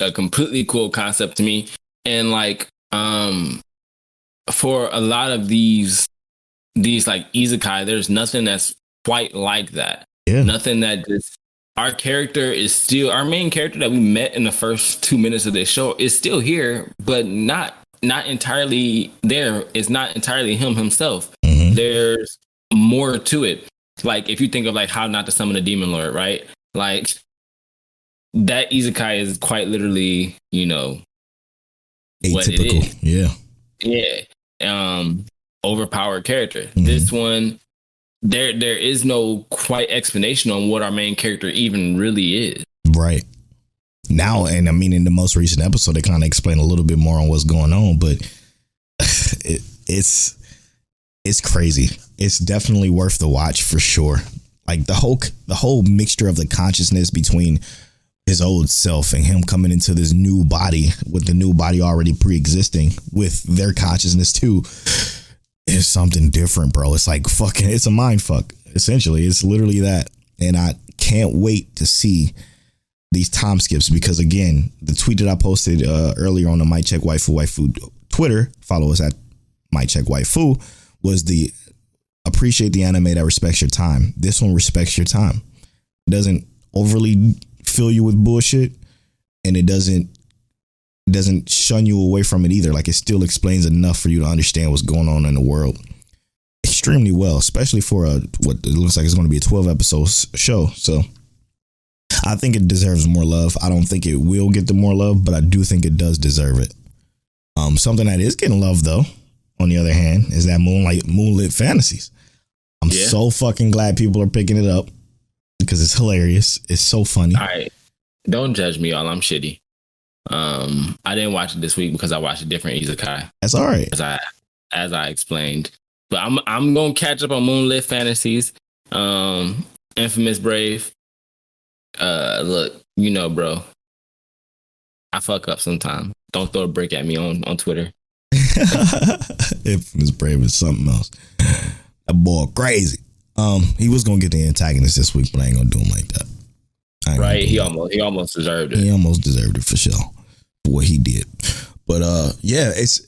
a completely cool concept to me. And like, for a lot of these like isekai, there's nothing that's quite like that. Yeah. Nothing that just, our character is still, our main character that we met in the first 2 minutes of this show is still here, but not entirely there. It's not entirely himself. Mm-hmm. There's more to it. Like, if you think of like How Not to Summon a Demon Lord, right? Like, that isekai is quite literally, you know, what it is. Yeah. Overpowered character. Mm-hmm. This one, there is no quite explanation on what our main character even really is. Right. Now, and I mean, in the most recent episode, they kind of explain a little bit more on what's going on, but it's crazy. It's definitely worth the watch for sure. Like the whole mixture of the consciousness between his old self and him coming into this new body, with the new body already pre-existing with their consciousness too, is something different, bro. It's like fucking, it's a mind fuck. Essentially, it's literally that. And I can't wait to see these time skips, because again, the tweet that I posted earlier on the Might Check Waifu Twitter, follow us at Might Check Waifu, was the appreciate the anime that respects your time. This one respects your time. It doesn't overly fill you with bullshit, and it doesn't shun you away from it either. Like, it still explains enough for you to understand what's going on in the world extremely well, especially for what it looks like it's going to be a 12 episode show. So I think it deserves more love. I don't think it will get the more love, but I do think it does deserve it. Something that is getting love though, on the other hand, is that Moonlit Fantasies. I'm so fucking glad people are picking it up, because it's hilarious. It's so funny. All right. Don't judge me, y'all. I'm shitty. I didn't watch it this week because I watched a different isekai. That's all right. As I explained. But I'm gonna catch up on Moonlit Fantasies. Infamous Brave. Look, you know, bro, I fuck up sometimes. Don't throw a brick at me on Twitter. Infamous Brave is something else. That boy crazy. He was gonna get the antagonist this week, but I ain't gonna do him like that. Right? He almost deserved it. He almost deserved it for sure for what he did. But yeah, it's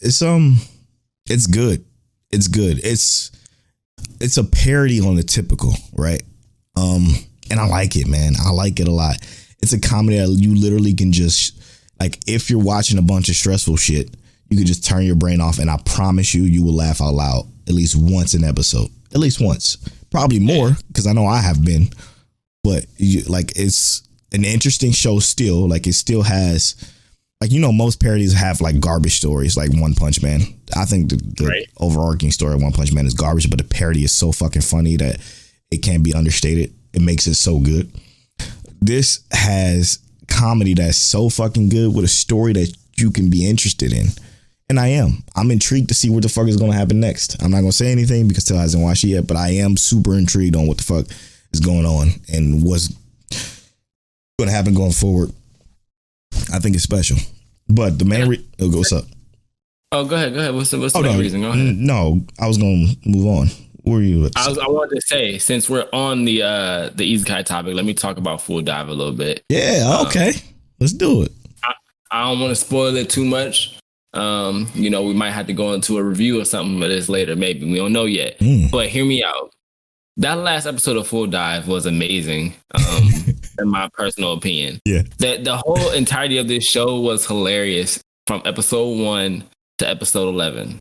good. It's good. It's a parody on the typical, right? And I like it, man. I like it a lot. It's a comedy that you literally can just, like, if you're watching a bunch of stressful shit, you can just turn your brain off, and I promise you will laugh out loud at least once an episode. At least once. Probably more, because I know I have been. But it's an interesting show still. Like, it still has, like, you know, most parodies have like garbage stories, like One Punch Man. I think the overarching story of One Punch Man is garbage, but the parody is so fucking funny that it can't be understated. It makes it so good. This has comedy that's so fucking good with a story that you can be interested in. And I'm intrigued to see what the fuck is going to happen next. I'm not going to say anything because Till hasn't watched it yet, but I am super intrigued on what the fuck is going on and what's going to happen going forward. I think it's special. But the main what's up? Oh, go ahead. What's the main reason? Go ahead. No, I was going to move on. Where are you? I wanted to say, since we're on the isekai topic, let me talk about Full Dive a little bit. Yeah, okay. Let's do it. I don't want to spoil it too much. You know, we might have to go into a review or something of this later. Maybe we don't know yet. But hear me out. that last episode of Full Dive was amazing. In my personal opinion. Yeah. The whole entirety of this show was hilarious from episode 1 to episode 11.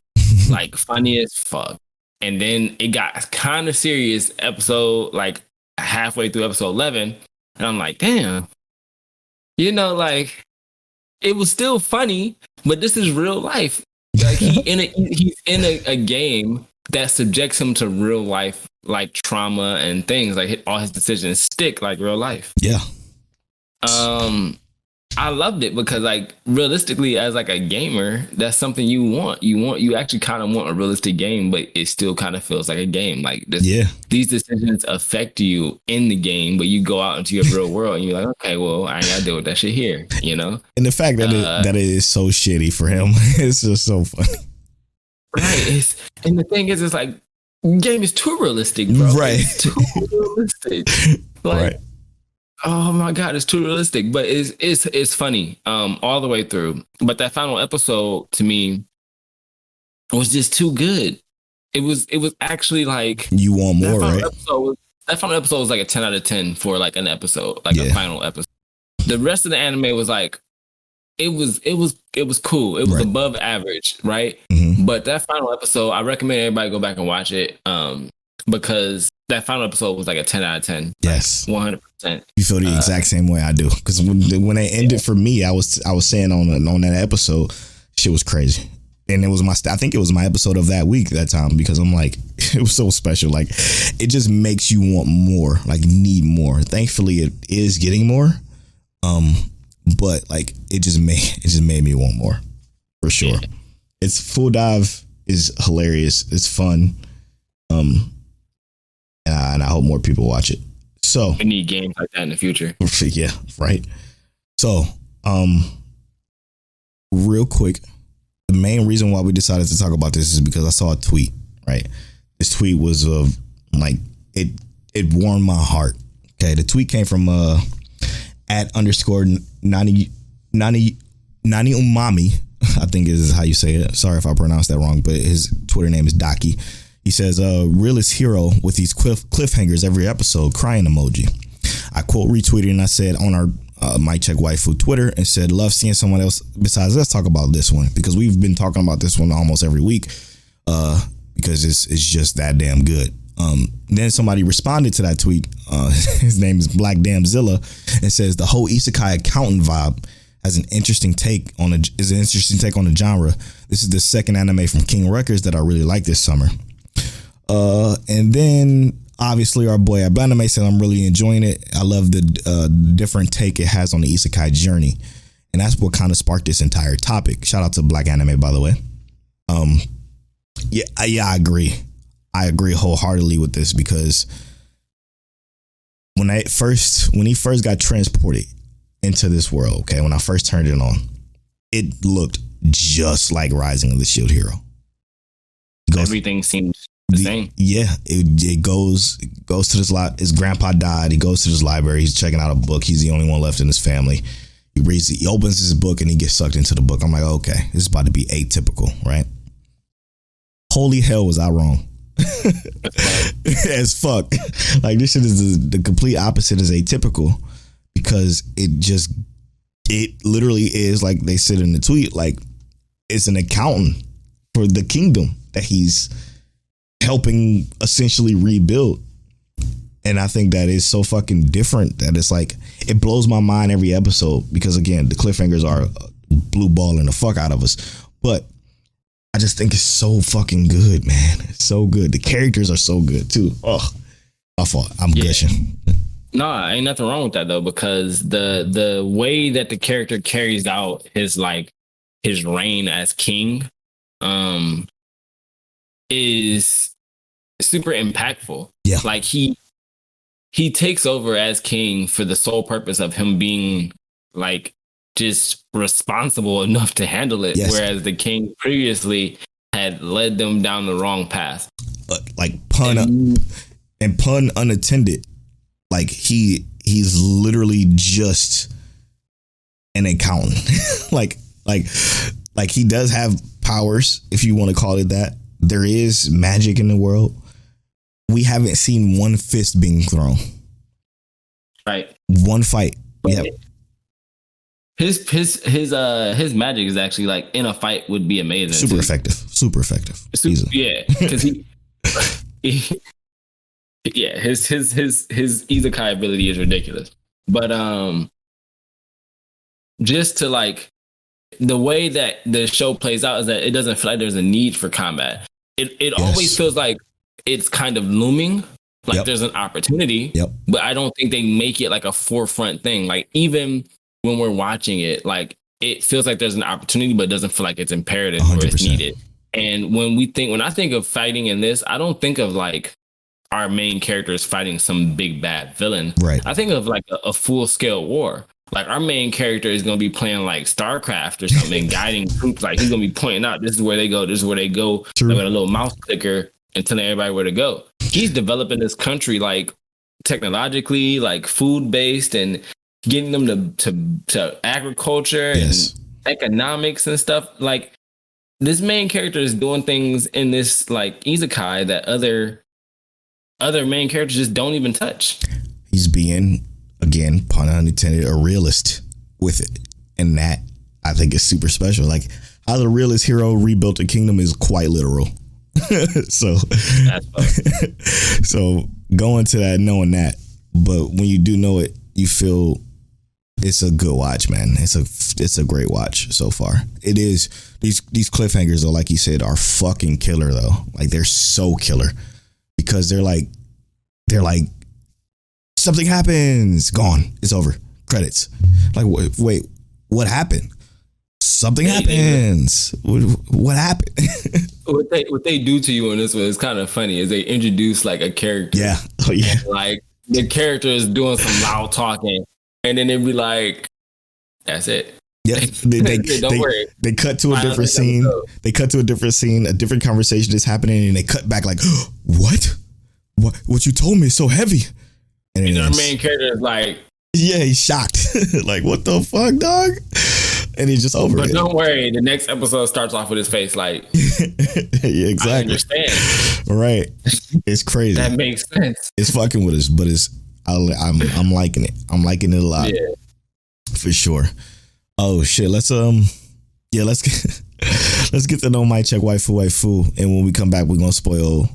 Like funny as fuck. And then it got kind of serious episode like halfway through episode 11. And I'm like, damn. You know, like it was still funny, but this is real life. Like he's in a game that subjects him to real life like trauma and things. Like all his decisions stick like real life. Yeah. I loved it because like realistically as like a gamer, that's something you want. You actually kind of want a realistic game, but it still kind of feels like a game. Like these decisions affect you in the game, but you go out into your real world and you're like, okay, well, I ain't gotta deal with that shit here, you know? And the fact that that it is so shitty for him, it's just so funny. Right. And the thing is, it's like game is too realistic, bro. Right. It's too realistic. Like, right. Oh my God, it's too realistic, but it's funny all the way through. But that final episode to me was just too good. It was actually like you want more, right? That final episode was like a 10 out of 10 for like an episode, like a final episode. The rest of the anime was like it was cool. It was above average, right? Mm-hmm. But that final episode, I recommend everybody go back and watch it because that final episode was like a 10 out of 10. Yes. 100%. You feel the exact same way I do. Because when they ended for me, I was saying on that episode, shit was crazy. And it was I think it was my episode of that week that time because I'm like, it was so special. Like, it just makes you want more, like need more. Thankfully, it is getting more. But like, it just made me want more for sure. Yeah. It's Full Dive is hilarious. It's fun. And I hope more people watch it. So we need games like that in the future. Yeah, right. So, real quick, the main reason why we decided to talk about this is because I saw a tweet. Right, this tweet was like it warmed my heart. Okay, the tweet came from @_Nani Umami. I think is how you say it. Sorry if I pronounced that wrong, but his Twitter name is Daki. He says, realist hero with these cliffhangers every episode, crying emoji. I quote retweeted and I said on our Mic Check Waifu Twitter and said, love seeing someone else besides let's talk about this one because we've been talking about this one almost every week because it's just that damn good. Then somebody responded to that tweet. His name is Black Damzilla and says the whole Isekai accountant vibe has an interesting take on the genre. This is the second anime from King Records that I really like this summer. And then obviously our boy Abaname said I'm really enjoying it. I love the different take it has on the Isekai journey. And that's what kind of sparked this entire topic. Shout out to Black Anime, by the way. Yeah, I agree. I agree wholeheartedly with this because when he first got transported into this world, okay, when I first turned it on, it looked just like Rising of the Shield Hero. Everything seems the same. Yeah, it goes to this lot. His grandpa died. He goes to this library. He's checking out a book. He's the only one left in his family. He opens his book and he gets sucked into the book. I'm like, okay, this is about to be atypical, right? Holy hell, was I wrong? As fuck. Like, this shit is the complete opposite is atypical because it literally is like they said in the tweet, like it's an accountant for the kingdom that he's helping essentially rebuild. And I think that is so fucking different that it's like it blows my mind every episode because again the cliffhangers are blue balling the fuck out of us, but I just think it's so fucking good, man. It's so good. The characters are so good too. Oh, my fault. I'm gushing. No, ain't nothing wrong with that though, because the way that the character carries out his reign as king is super impactful. Yeah. Like he takes over as king for the sole purpose of him being like just responsible enough to handle it. Yes. Whereas the king previously had led them down the wrong path. Like pun unattended. Like he's literally just an accountant. like he does have powers, if you want to call it that. There is magic in the world, we haven't seen one fist being thrown. Right. One fight. Yeah. His magic is actually like in a fight would be amazing. Super effective. Yeah, because his Isekai ability is ridiculous. But just to like the way that the show plays out is that it doesn't feel like there's a need for combat. It always feels like it's kind of looming, like there's an opportunity. But I don't think they make it like a forefront thing. Like even when we're watching it, like it feels like there's an opportunity, but it doesn't feel like it's imperative 100%. Or it's needed. And when I think of fighting in this, I don't think of like our main characters fighting some big bad villain. Right. I think of like a full scale war. Like our main character is going to be playing like StarCraft or something, guiding troops. Like he's going to be pointing out, this is where they go. This is where they go. True. With a little mouse clicker and telling everybody where to go. He's developing this country like technologically, like food based, and getting them to agriculture and economics and stuff. Like this main character is doing things in this like Isekai that other main characters just don't even touch. He's being, again, pun unintended, a realist with it. And that I think is super special. Like how the realist hero rebuilt a kingdom is quite literal. So going to that, knowing that, but when you do know it, you feel it's a good watch, man. It's a great watch so far. It is. These cliffhangers, though, like you said, are fucking killer though. Like they're so killer because they're like something happens, gone, it's over, credits. Like wait, what happened? Something happens. What happened? what they do to you in this one is kind of funny. Is they introduce like a character. Yeah. Oh yeah. And, like the character is doing some loud talking, and then they'd be like, "That's it." Yeah. Don't worry. They cut to a different scene. They cut to a different scene. A different conversation is happening, and they cut back like, "What? What you told me is so heavy." And our main character is like, yeah, he's shocked. Like, what the fuck, dog? And he's just over it. But don't worry, the next episode starts off with his face like, yeah, exactly. I understand. Right. It's crazy. That makes sense. It's fucking with us, but I'm liking it. I'm liking it a lot. Yeah. For sure. Oh shit. Let's let's get to know my check waifu. And when we come back, we're gonna spoil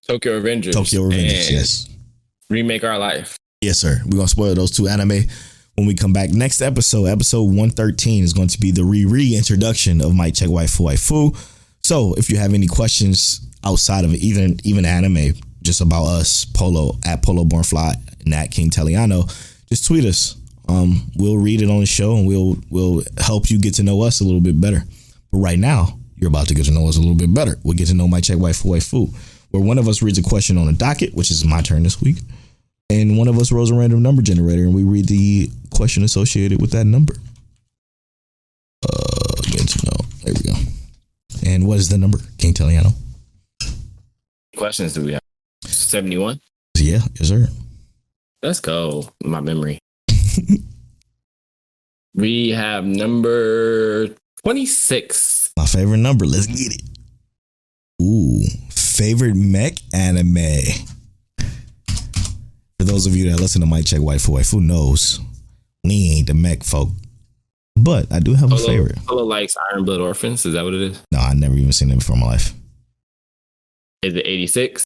Tokyo Revengers, yes. Remake Our Life. Yes, sir. We're going to spoil those two anime when we come back. Next episode 113, is going to be the reintroduction of My Check Waifu. So if you have any questions outside of even anime, just about us, Polo, at Polo Born Fly, and at King Teliano, just tweet us. We'll read it on the show and we'll help you get to know us a little bit better. But right now, you're about to get to know us a little bit better. We'll get to know My Check Waifu, where one of us reads a question on a docket, which is my turn this week. And one of us rolls a random number generator and we read the question associated with that number. Get to know. There we go. And what is the number, King Teliano? Questions do we have? 71? Yeah, yes, sir. Let's go. My memory. We have number 26. My favorite number. Let's get it. Ooh, favorite mech anime. For those of you that listen to My Check Waifu knows we ain't the mech folk. But I do have a favorite. Polo likes Iron Blood Orphans. Is that what it is? No, I've never even seen it before in my life. Is it 86?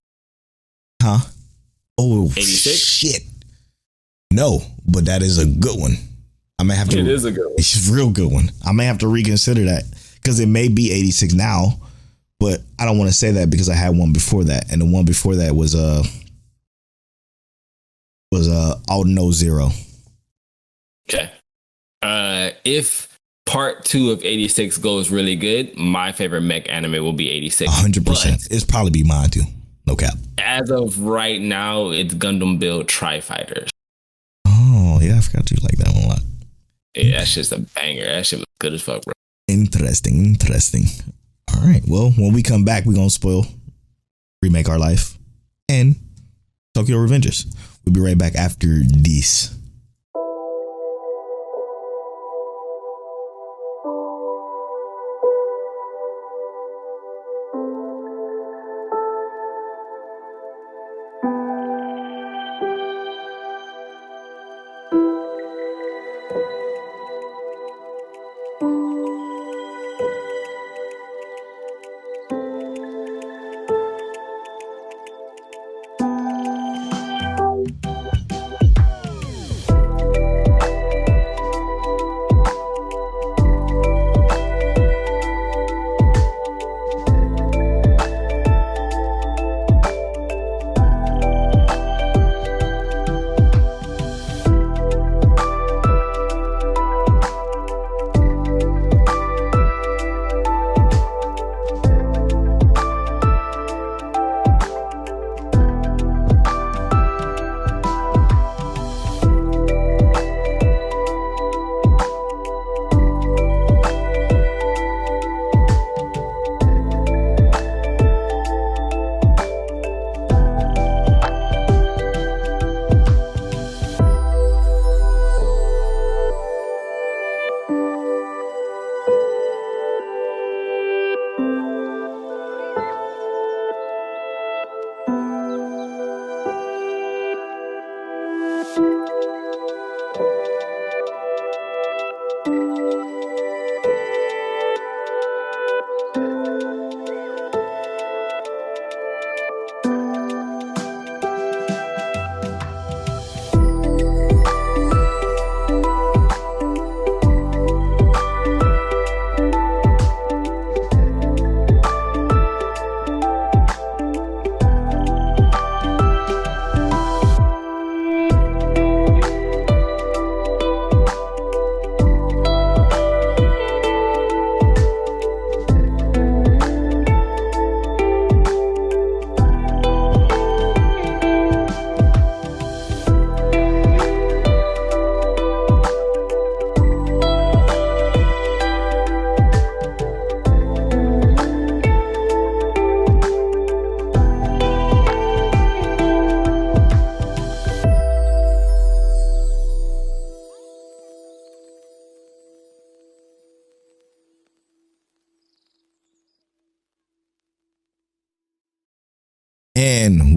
Huh? Oh, 86? Shit. No, but that is a good one. I may have to. It is a good one. It's a real good one. I may have to reconsider that because it may be 86 now, but I don't want to say that because I had one before that, and the one before that was Aldno Zero. Okay. If part 2 of 86 goes really good, my favorite mech anime will be 86. 100%. It's probably be mine too. No cap. As of right now, it's Gundam Build Tri-Fighters. Oh, yeah, I forgot you like that one a lot. Yeah, that's just a banger. That shit was good as fuck, bro. Interesting. All right. Well, when we come back, we're going to spoil Remake Our Life and Tokyo Revengers. We'll be right back after this.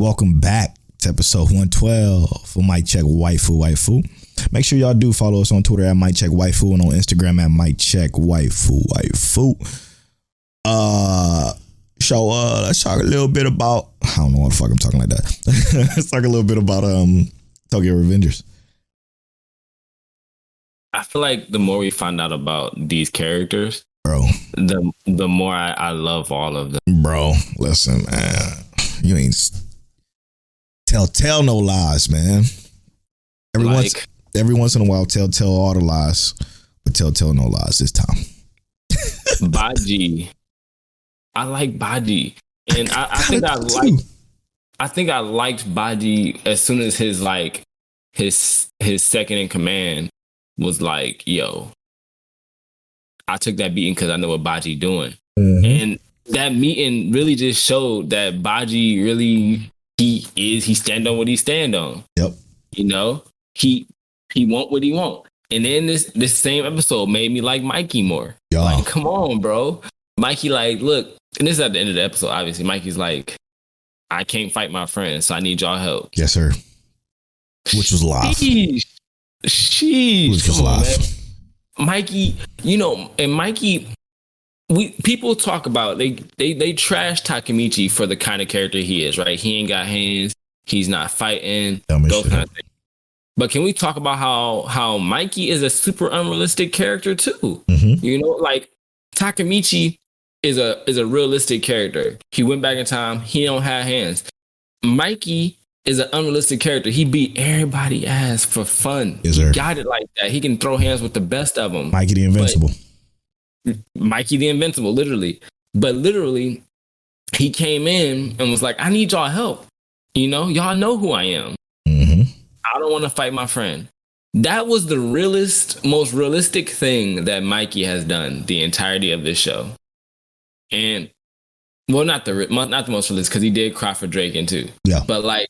welcome back to episode 112 for Mic Check Waifu. Make sure y'all do follow us on Twitter at Mic Check Waifu and on Instagram at Mic Check Waifu. So let's talk a little bit about, I don't know what the fuck I'm talking like that. Let's talk a little bit about Tokyo Revengers. I feel like the more we find out about these characters, Bro, the more I love all of them. Bro, listen, man. You ain't tell no lies, man. Every once in a while, tell all the lies, but tell no lies this time. Baji, I like Baji, and I think I liked Baji as soon as his second in command was like, yo, I took that beating because I know what Baji doing, and that meeting really just showed that Baji really he stand on what he stand on. Yep. You know, he want what he want. And then this same episode made me like Mikey more. Yo. Like, come on, bro. Mikey, like, look, and this is at the end of the episode, obviously. Mikey's like, I can't fight my friends, so I need y'all help. Yes, sir. Which was live. Sheesh. Which was live. Mikey, you know, and Mikey, people talk about they trash Takemichi for the kind of character he is, right? He ain't got hands, he's not fighting, those kind of things. But can we talk about how Mikey is a super unrealistic character too? You know, like Takemichi is a realistic character. He went back in time, he don't have hands. Mikey is an unrealistic character. He beat everybody ass for fun. Yes, sir. He got it like that. He can throw hands with the best of them. Mikey the Invincible. Mikey the Invincible, literally. But literally, he came in and was like, I need y'all help. You know, y'all know who I am. I don't want to fight my friend. That was the most realistic thing that Mikey has done the entirety of this show. And, well, not the most realistic, because he did cry for Draken too. Yeah. But like,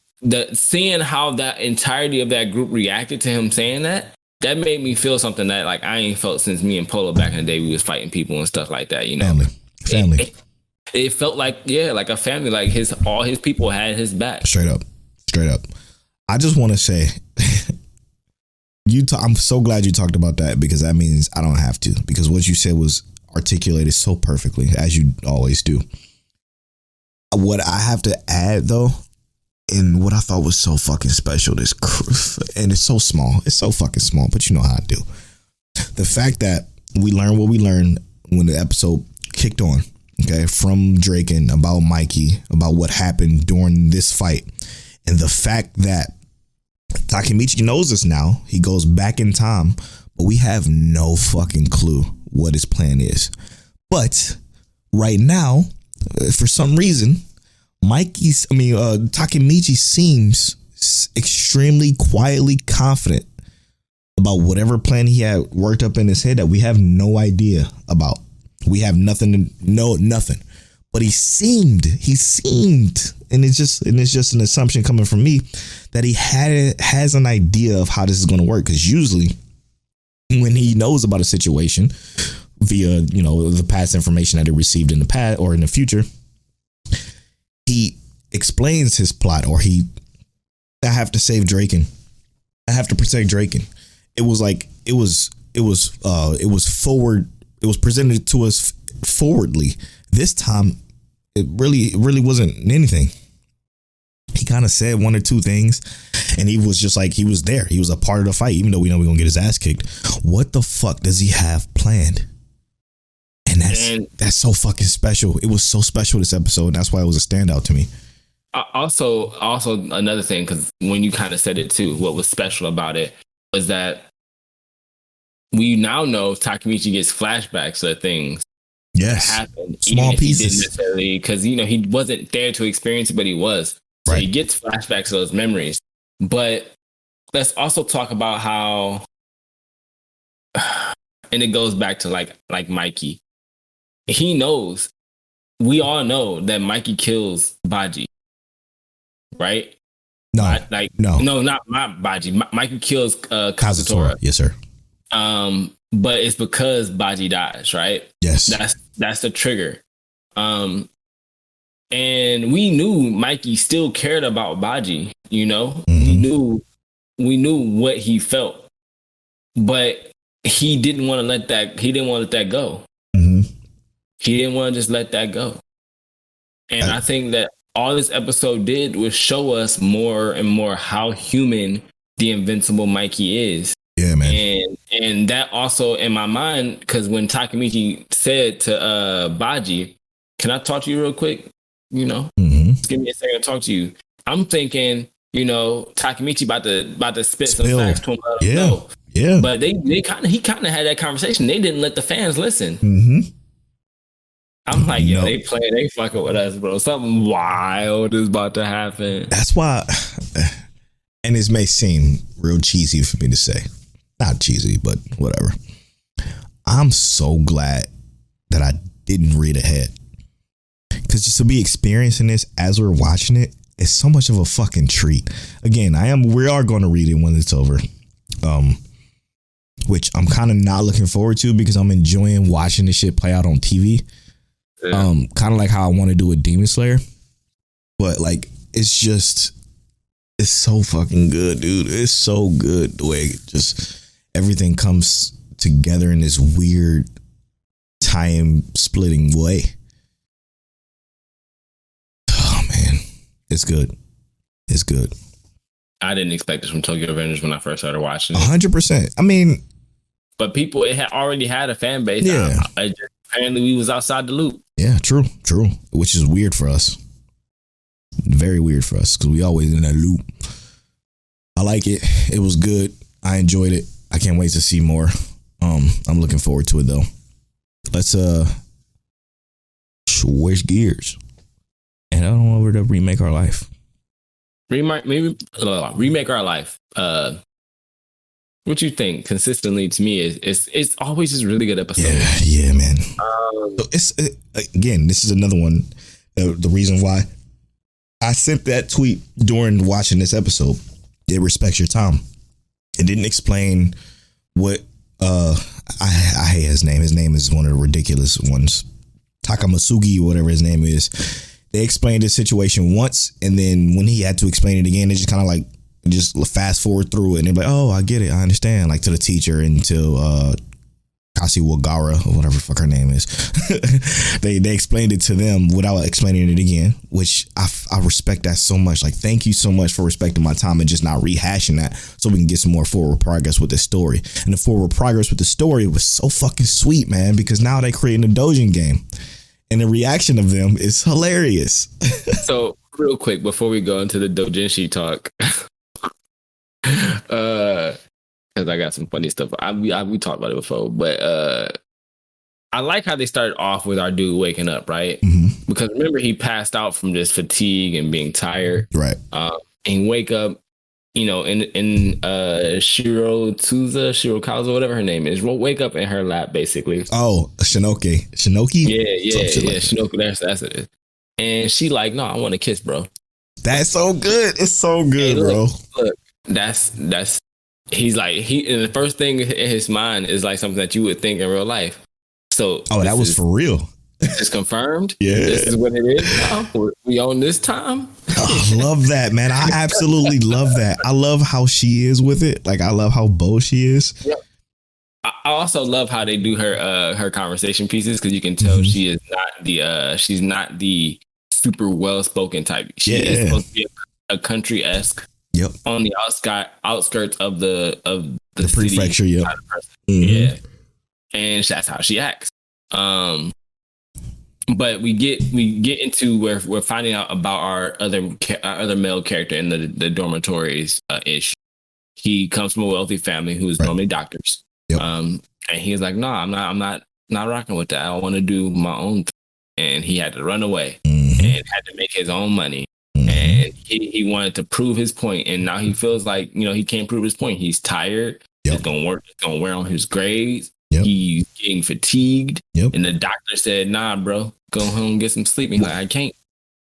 seeing how that entirety of that group reacted to him saying that made me feel something that like I ain't felt since me and Polo back in the day. We was fighting people and stuff like that, you know. Family. It felt like, yeah, like a family. Like all his people had his back. Straight up. I just want to say, I'm so glad you talked about that, because that means I don't have to, because what you said was articulated so perfectly, as you always do. What I have to add though, and what I thought was so fucking special, and it's so small. It's so fucking small, but you know how I do. The fact that we learned what we learned when the episode kicked on, okay, from Draken about Mikey, about what happened during this fight, and the fact that Takemichi knows this now. He goes back in time, but we have no fucking clue what his plan is. But right now, for some reason, Takemichi seems extremely quietly confident about whatever plan he had worked up in his head that we have no idea about. We have nothing. But he seemed, and it's just an assumption coming from me that he has an idea of how this is going to work. Because usually, when he knows about a situation via, you know, the past information that he received in the past or in the future, he explains his plot, or I have to save Draken. I have to protect Draken. It was forward. It was presented to us forwardly. This time, it really wasn't anything. He kind of said one or two things, and he was just like, he was there. He was a part of the fight, even though we know we're going to get his ass kicked. What the fuck does he have planned? And that's so fucking special. It was so special, this episode, and that's why it was a standout to me. Also another thing, because when you kind of said it too, what was special about it was that we now know Takemichi gets flashbacks of things. Yes, happened, small pieces. Because you know he wasn't there to experience it, but he was. So he gets flashbacks of those memories. But let's also talk about how, and it goes back to like Mikey. He knows. We all know that Mikey kills Baji, right? No, not Baji. Mikey kills Kazutora. Yes, sir. But it's because Baji dies, right? Yes. That's the trigger. And we knew Mikey still cared about Baji, you know? Mm-hmm. We knew what he felt. But he didn't want to let that go. Mm-hmm. He didn't want to just let that go. And I think that all this episode did was show us more and more how human the invincible Mikey is. Yeah, man. And that also in my mind, because when Takemichi said to Baji, can I talk to you real quick? You know, just give me a second to talk to you. I'm thinking, you know, Takemichi about to spit some facts to him. Yeah. But he kind of had that conversation. They didn't let the fans listen. Mm-hmm. I'm like, yo, they fucking with us, bro. Something wild is about to happen. That's why, and this may seem real cheesy for me to say. Not cheesy, but whatever. I'm so glad that I didn't read ahead. Because just to be experiencing this as we're watching it, it's so much of a fucking treat. Again, we are going to read it when it's over. Which I'm kind of not looking forward to because I'm enjoying watching this shit play out on TV. Yeah. Kind of like how I want to do with Demon Slayer. But like, it's so fucking good, dude. It's so good the way just everything comes together in this weird time splitting way. Oh man, it's good. It's good. I didn't expect this from Tokyo Revengers when I first started watching it. 100%. I mean, but it had already had a fan base. Yeah. Apparently we was outside the loop. Yeah, true. Which is weird for us. Very weird for us because we always in that loop. I like it. It was good. I enjoyed it. I can't wait to see more. I'm looking forward to it though. Let's switch gears and head on over to Remake Our Life. Remake Our Life. What you think? Consistently, to me, it's always just really good episodes. Yeah, man. So again, this is another one. The reason why I sent that tweet during watching this episode. It respects your time. It didn't explain what I hate his name. His name is one of the ridiculous ones. Takamasugi, whatever his name is. They explained the situation once, and then when he had to explain it again, they just kind of like just fast forward through it, and they're like, "Oh, I get it, I understand." Like to the teacher and to Kashiwagara or whatever the fuck her name is. they explained it to them without explaining it again, which I respect that so much. Like, thank you so much for respecting my time and just not rehashing that so we can get some more forward progress with the story. And the forward progress with the story was so fucking sweet, man, because now they creating a Dojin game. And the reaction of them is hilarious. So, real quick, before we go into the doujinshi talk, because I got some funny stuff. We talked about it before, but I like how they started off with our dude waking up, right? Mm-hmm. Because remember, he passed out from just fatigue and being tired, right? And wake up, you know, in Shirokazu, whatever her name is, wake up in her lap, basically. Oh, Shinoki. Yeah, Shinoki. That's it. And she like, no, I want to kiss, bro. That's so good. It's so good, bro. Look, that's. He's like, and the first thing in his mind is like something that you would think in real life. So, that was for real. It's confirmed. Yeah, this is what it is now. We own this time. I love that, man. I absolutely love that. I love how she is with it. Like, I love how bold she is. Yep. I also love how they do her conversation pieces because you can tell she is not she's not the super well spoken type. She is supposed to be a country-esque. Yep. On the outskirts of the prefecture. Yep. Mm-hmm. Yeah. And that's how she acts. But we get into where we're finding out about our other male character in the dormitories ish. He comes from a wealthy family who's normally doctors. Yep. And he's like, no, I'm not rocking with that. I want to do my own thing. And he had to run away and had to make his own money. And he wanted to prove his point, and now he feels like, you know, he can't prove his point. He's tired. Yep. It's gonna wear on his grades. Yep. He's getting fatigued. Yep. And the doctor said, "Nah, bro, go home and get some sleep." He's like, "I can't."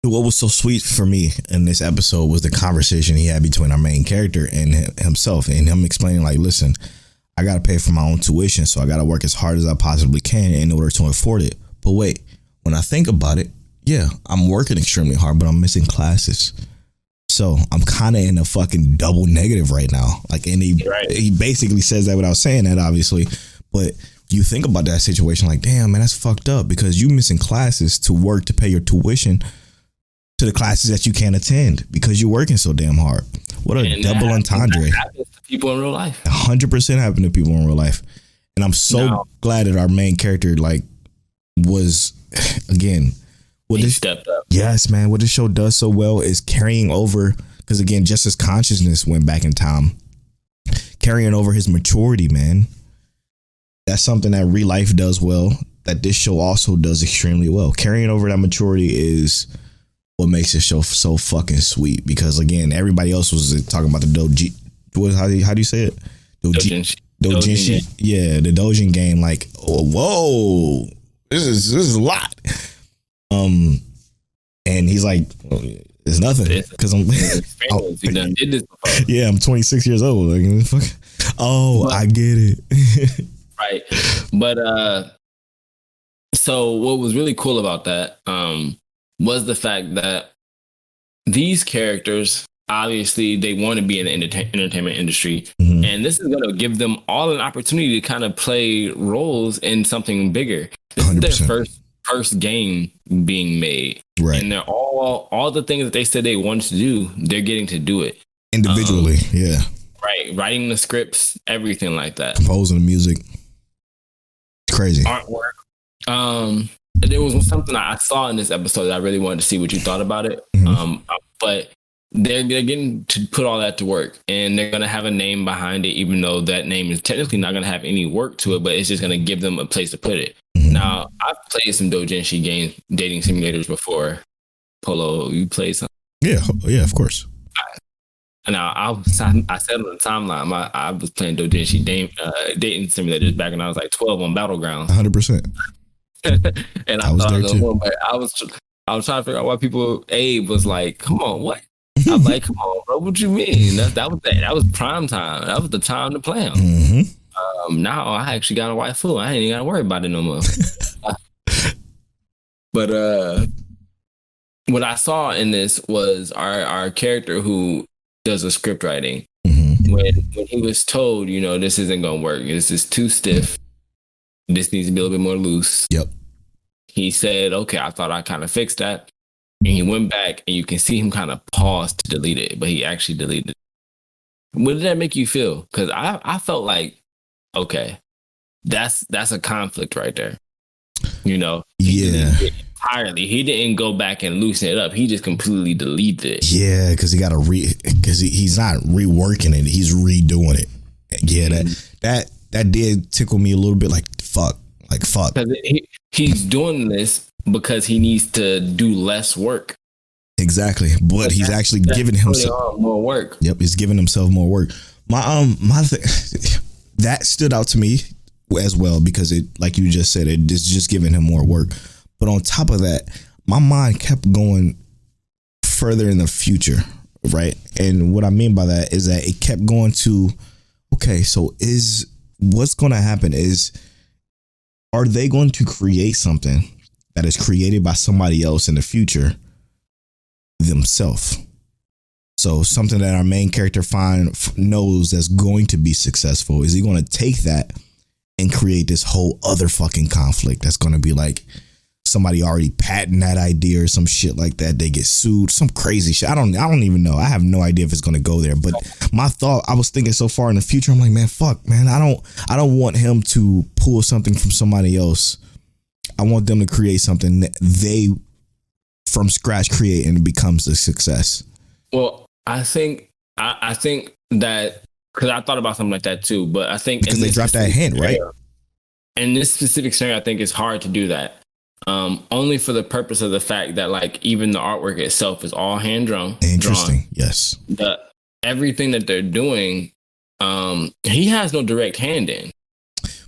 What was so sweet for me in this episode was the conversation he had between our main character and himself, and him explaining, like, listen, I got to pay for my own tuition, so I got to work as hard as I possibly can in order to afford it. But wait, when I think about it, yeah, I'm working extremely hard, but I'm missing classes. So I'm kind of in a fucking double negative right now. Like, and he basically says that without saying that, obviously. But you think about that situation, like, damn, man, that's fucked up because you missing classes to work to pay your tuition to the classes that you can't attend because you're working so damn hard. What a double entendre. That happens to people in real life. 100% happen to people in real life. And I'm so glad that our main character, like, was, again, he stepped up. Yes, man. What this show does so well is carrying over, because again, just his consciousness went back in time, carrying over his maturity, man. That's something that real life does well, that this show also does extremely well. Carrying over that maturity is what makes this show so fucking sweet, because again, everybody else was talking about the doji. How do you say it? Dojinshi. Yeah, the Dojin game. Like, oh, whoa, this is a lot. And he's like, it's nothing because I'm did this before. Yeah, I'm 26 years old. Like, fuck. Oh, I get it. Right. But so what was really cool about that was the fact that these characters, obviously, they want to be in the entertainment industry. Mm-hmm. And this is going to give them all an opportunity to kind of play roles in something bigger. This 100%. Is their first game being made. Right. And they're all the things that they said they wanted to do, they're getting to do it. Individually, yeah. Right. Writing the scripts, everything like that. Composing the music. It's crazy. Artwork. There was something I saw in this episode that I really wanted to see what you thought about it. Mm-hmm. But they're getting to put all that to work, and they're going to have a name behind it, even though that name is technically not going to have any work to it, but it's just going to give them a place to put it. Mm-hmm. Now, I've played some doujinshi games, dating simulators before. Polo, you played some? Yeah, of course. Now, I said on the timeline, I was playing doujinshi dating simulators back when I was like 12 on Battlegrounds. 100%. And I was there too. But I was trying to figure out why people. Abe was like, "Come on, what?" I was like, "Come on, bro, what you mean?" That was prime time. That was the time to play them. Mm-hmm. Now I actually got a waifu. I ain't even gotta worry about it no more. But what I saw in this was our character who does the script writing. Mm-hmm. When he was told, this isn't gonna work. This is too stiff. This needs to be a little bit more loose. Yep. He said, okay, I thought I kind of fixed that. And he went back and you can see him kind of pause to delete it, but he actually deleted it. What did that make you feel? Because I felt like, okay, that's a conflict right there. Yeah. Entirely. He didn't go back and loosen it up. He just completely deleted it. Yeah, because he's not reworking it. He's redoing it. Yeah, that did tickle me a little bit. Like fuck. Because he's doing this because he needs to do less work. Exactly, but he's actually giving himself more work. Yep, he's giving himself more work. My that stood out to me as well because it, like you just said, it's just giving him more work. But on top of that, my mind kept going further in the future, right? And what I mean by that is that it kept going to, okay, so what's going to happen is, are they going to create something that is created by somebody else in the future themselves? So something that our main character knows that's going to be successful. Is he going to take that and create this whole other fucking conflict that's going to be like somebody already patent that idea or some shit like that? They get sued, some crazy shit. I don't even know. I have no idea if it's going to go there. But my thought, I was thinking so far in the future, I'm like, man, fuck, man. I don't want him to pull something from somebody else. I want them to create something that they from scratch create and it becomes a success. Well, I think that, because I thought about something like that too, but I think because they dropped that hint, right? In this specific scenario, I think it's hard to do that. Only for the purpose of the fact that, like, even the artwork itself is all hand drawn. Interesting. Yes. Everything that they're doing, he has no direct hand in.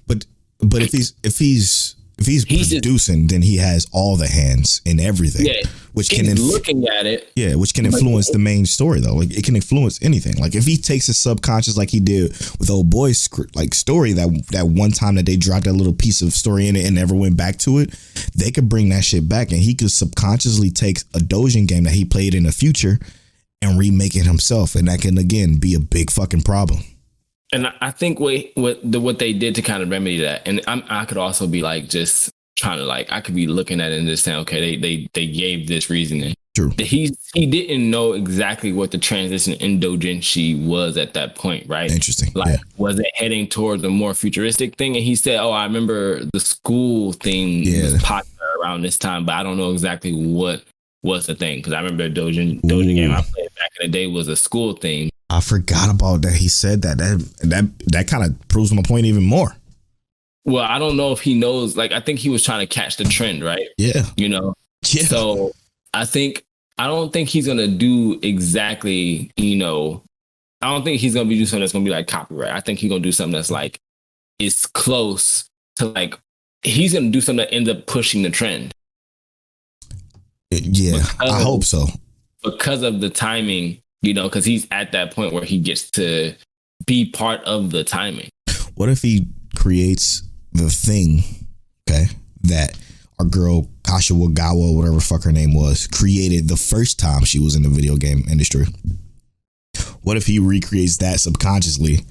But if he's producing, then he has all the hands in everything. Yeah. which can looking at it. Yeah, which can influence the main story though. Like it can influence anything. Like if he takes his subconscious, like he did with Old Boy's like story, that one time that they dropped that little piece of story in it and never went back to it, they could bring that shit back, and he could subconsciously take a Dojin game that he played in the future and remake it himself, and that can again be a big fucking problem. And I think what they did to kind of remedy that, and I could also be like just trying to like, I could be looking at it and just saying, okay, they gave this reasoning. True. He didn't know exactly what the transition in doujinshi was at that point, right? Interesting. Like, was it heading towards a more futuristic thing? And he said, "Oh, I remember the school thing was popular around this time, but I don't know exactly what was the thing because I remember the doujin game I played back in the day was a school thing." I forgot about that. He said that kind of proves my point even more. Well, I don't know if he knows. Like, I think he was trying to catch the trend, right? Yeah. You know. Yeah. So I don't think he's gonna do exactly. You know, I don't think he's gonna do something that's gonna be like copyright. I think he's gonna do something that's like it's close to like he's gonna do something that ends up pushing the trend. Yeah, I hope so. Because of the timing, you know, because he's at that point where he gets to be part of the timing. What if he creates the thing, okay, that our girl Kasha Wagawa, whatever the fuck her name was, created the first time she was in the video game industry? What if he recreates that subconsciously?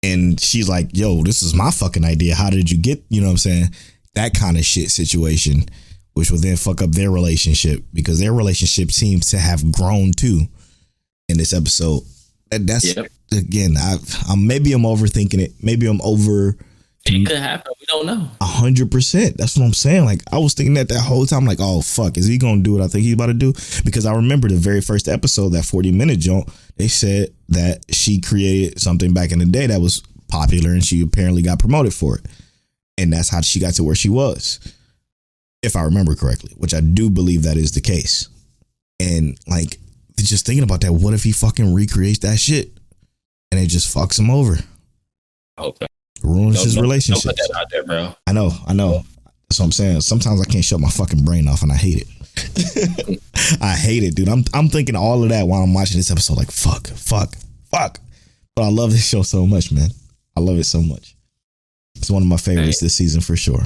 And she's like, yo, this is my fucking idea. How did you get, you know what I'm saying? That kind of shit situation, which will then fuck up their relationship because their relationship seems to have grown too in this episode. That's again, I'm maybe I'm overthinking it. Maybe I'm over. It could happen. We don't know. 100%. That's what I'm saying. Like I was thinking that whole time, like, oh fuck, is he gonna do what I think he's about to do? Because I remember the very first episode, that 40-minute joint, they said that she created something back in the day that was popular and she apparently got promoted for it. And that's how she got to where she was, if I remember correctly, which I do believe that is the case. And like, just thinking about that, what if he fucking recreates that shit and it just fucks him over? Okay. Ruins his relationship. Don't put that out there, bro. I know. That's what I'm saying. Sometimes I can't shut my fucking brain off and I hate it. I hate it, dude. I'm thinking all of that while I'm watching this episode, like, fuck. But I love this show so much, man. I love it so much. It's one of my favorites this season for sure.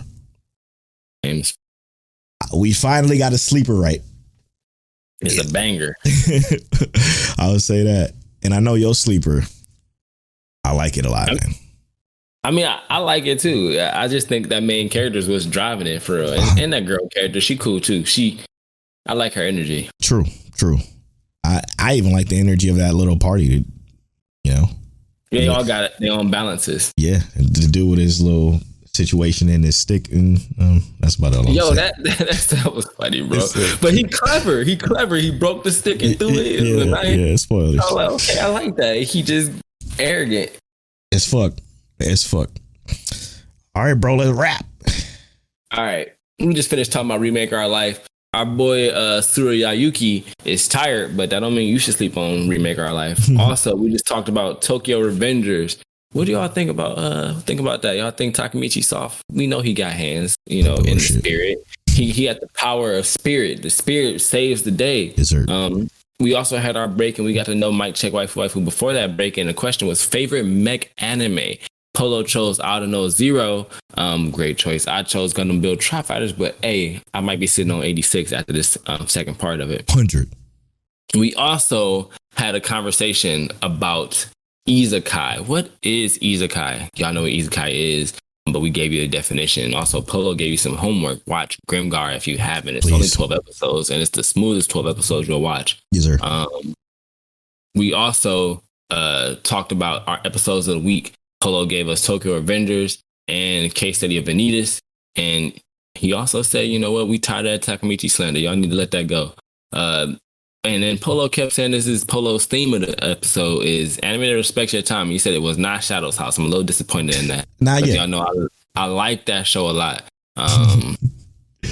We finally got a sleeper right. It's a banger. I would say that. And I know your sleeper. I like it a lot, man. I mean, I like it too. I just think that main character was driving it for real. And that girl character, she cool too. I like her energy. True. I even like the energy of that little party, you know. They all got their own balances. Yeah, to do with his little situation in his stick, and that's about all. Yo, that was funny, bro. But he clever. He broke the stick and threw it. Yeah, spoilers. I was like, okay, I like that. He just arrogant. It's fuck. All right, bro. Let's rap. All right, we just finished talking about Remake Our Life. Our boy Tsuruyuki is tired, but that don't mean you should sleep on Remake Our Life. Also, we just talked about Tokyo Revengers. What do y'all think about that? Y'all think Takemichi soft? We know he got hands, you know, in the spirit. He had the power of spirit. The spirit saves the day. Yes, sir. We also had our break and we got to know Mike Check Waifu. Before that break, and the question was favorite mech anime. Polo chose Audino Zero. Great choice. I chose Gundam Build Tri Fighters, but I might be sitting on 86 after this second part of it. 100. We also had a conversation about Isekai. What is Isekai? Y'all know what Isekai is, but we gave you a definition. Also, Polo gave you some homework. Watch Grimgar if you haven't. It's only 12 episodes, and it's the smoothest 12 episodes you'll watch. Yes, sir. We also talked about our episodes of the week. Polo gave us Tokyo Revengers and Case Study of Vanitas. And he also said, you know what, we tired of that Takemichi slander. Y'all need to let that go. And then Polo kept saying this is Polo's theme of the episode is anime that respects your time. He said it was not Shadow's House. I'm a little disappointed in that. Not yet. Y'all know I like that show a lot.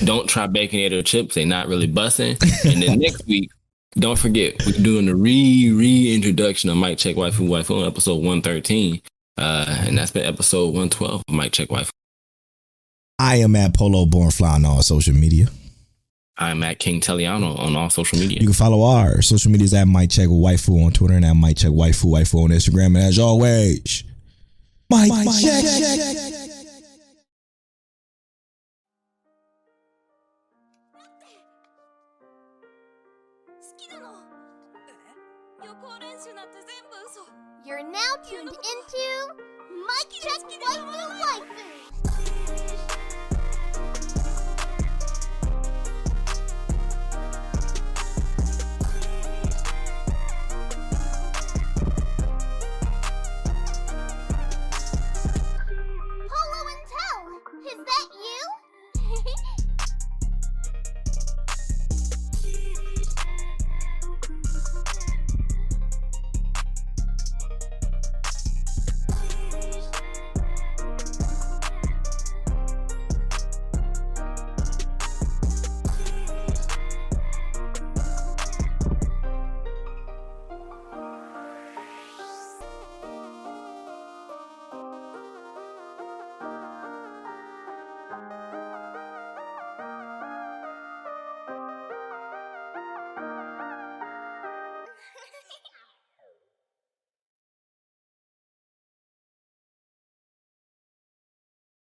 Don't try Baconator chips. They're not really busting. And then next week, don't forget, we're doing the reintroduction of Mike Check Waifu on episode 113. And that's been episode 112 of Mike Check Waifu. I am at Polo Born Fly on all social media. I'm at King Telliano on all social media. You can follow our social medias at Mic Check Waifu on Twitter and at Mic Check Waifu on Instagram. And as always, Mic Check. 好きなの。予行練習なんて全部嘘。You're now tuned into Mic Check Waifu Waifu.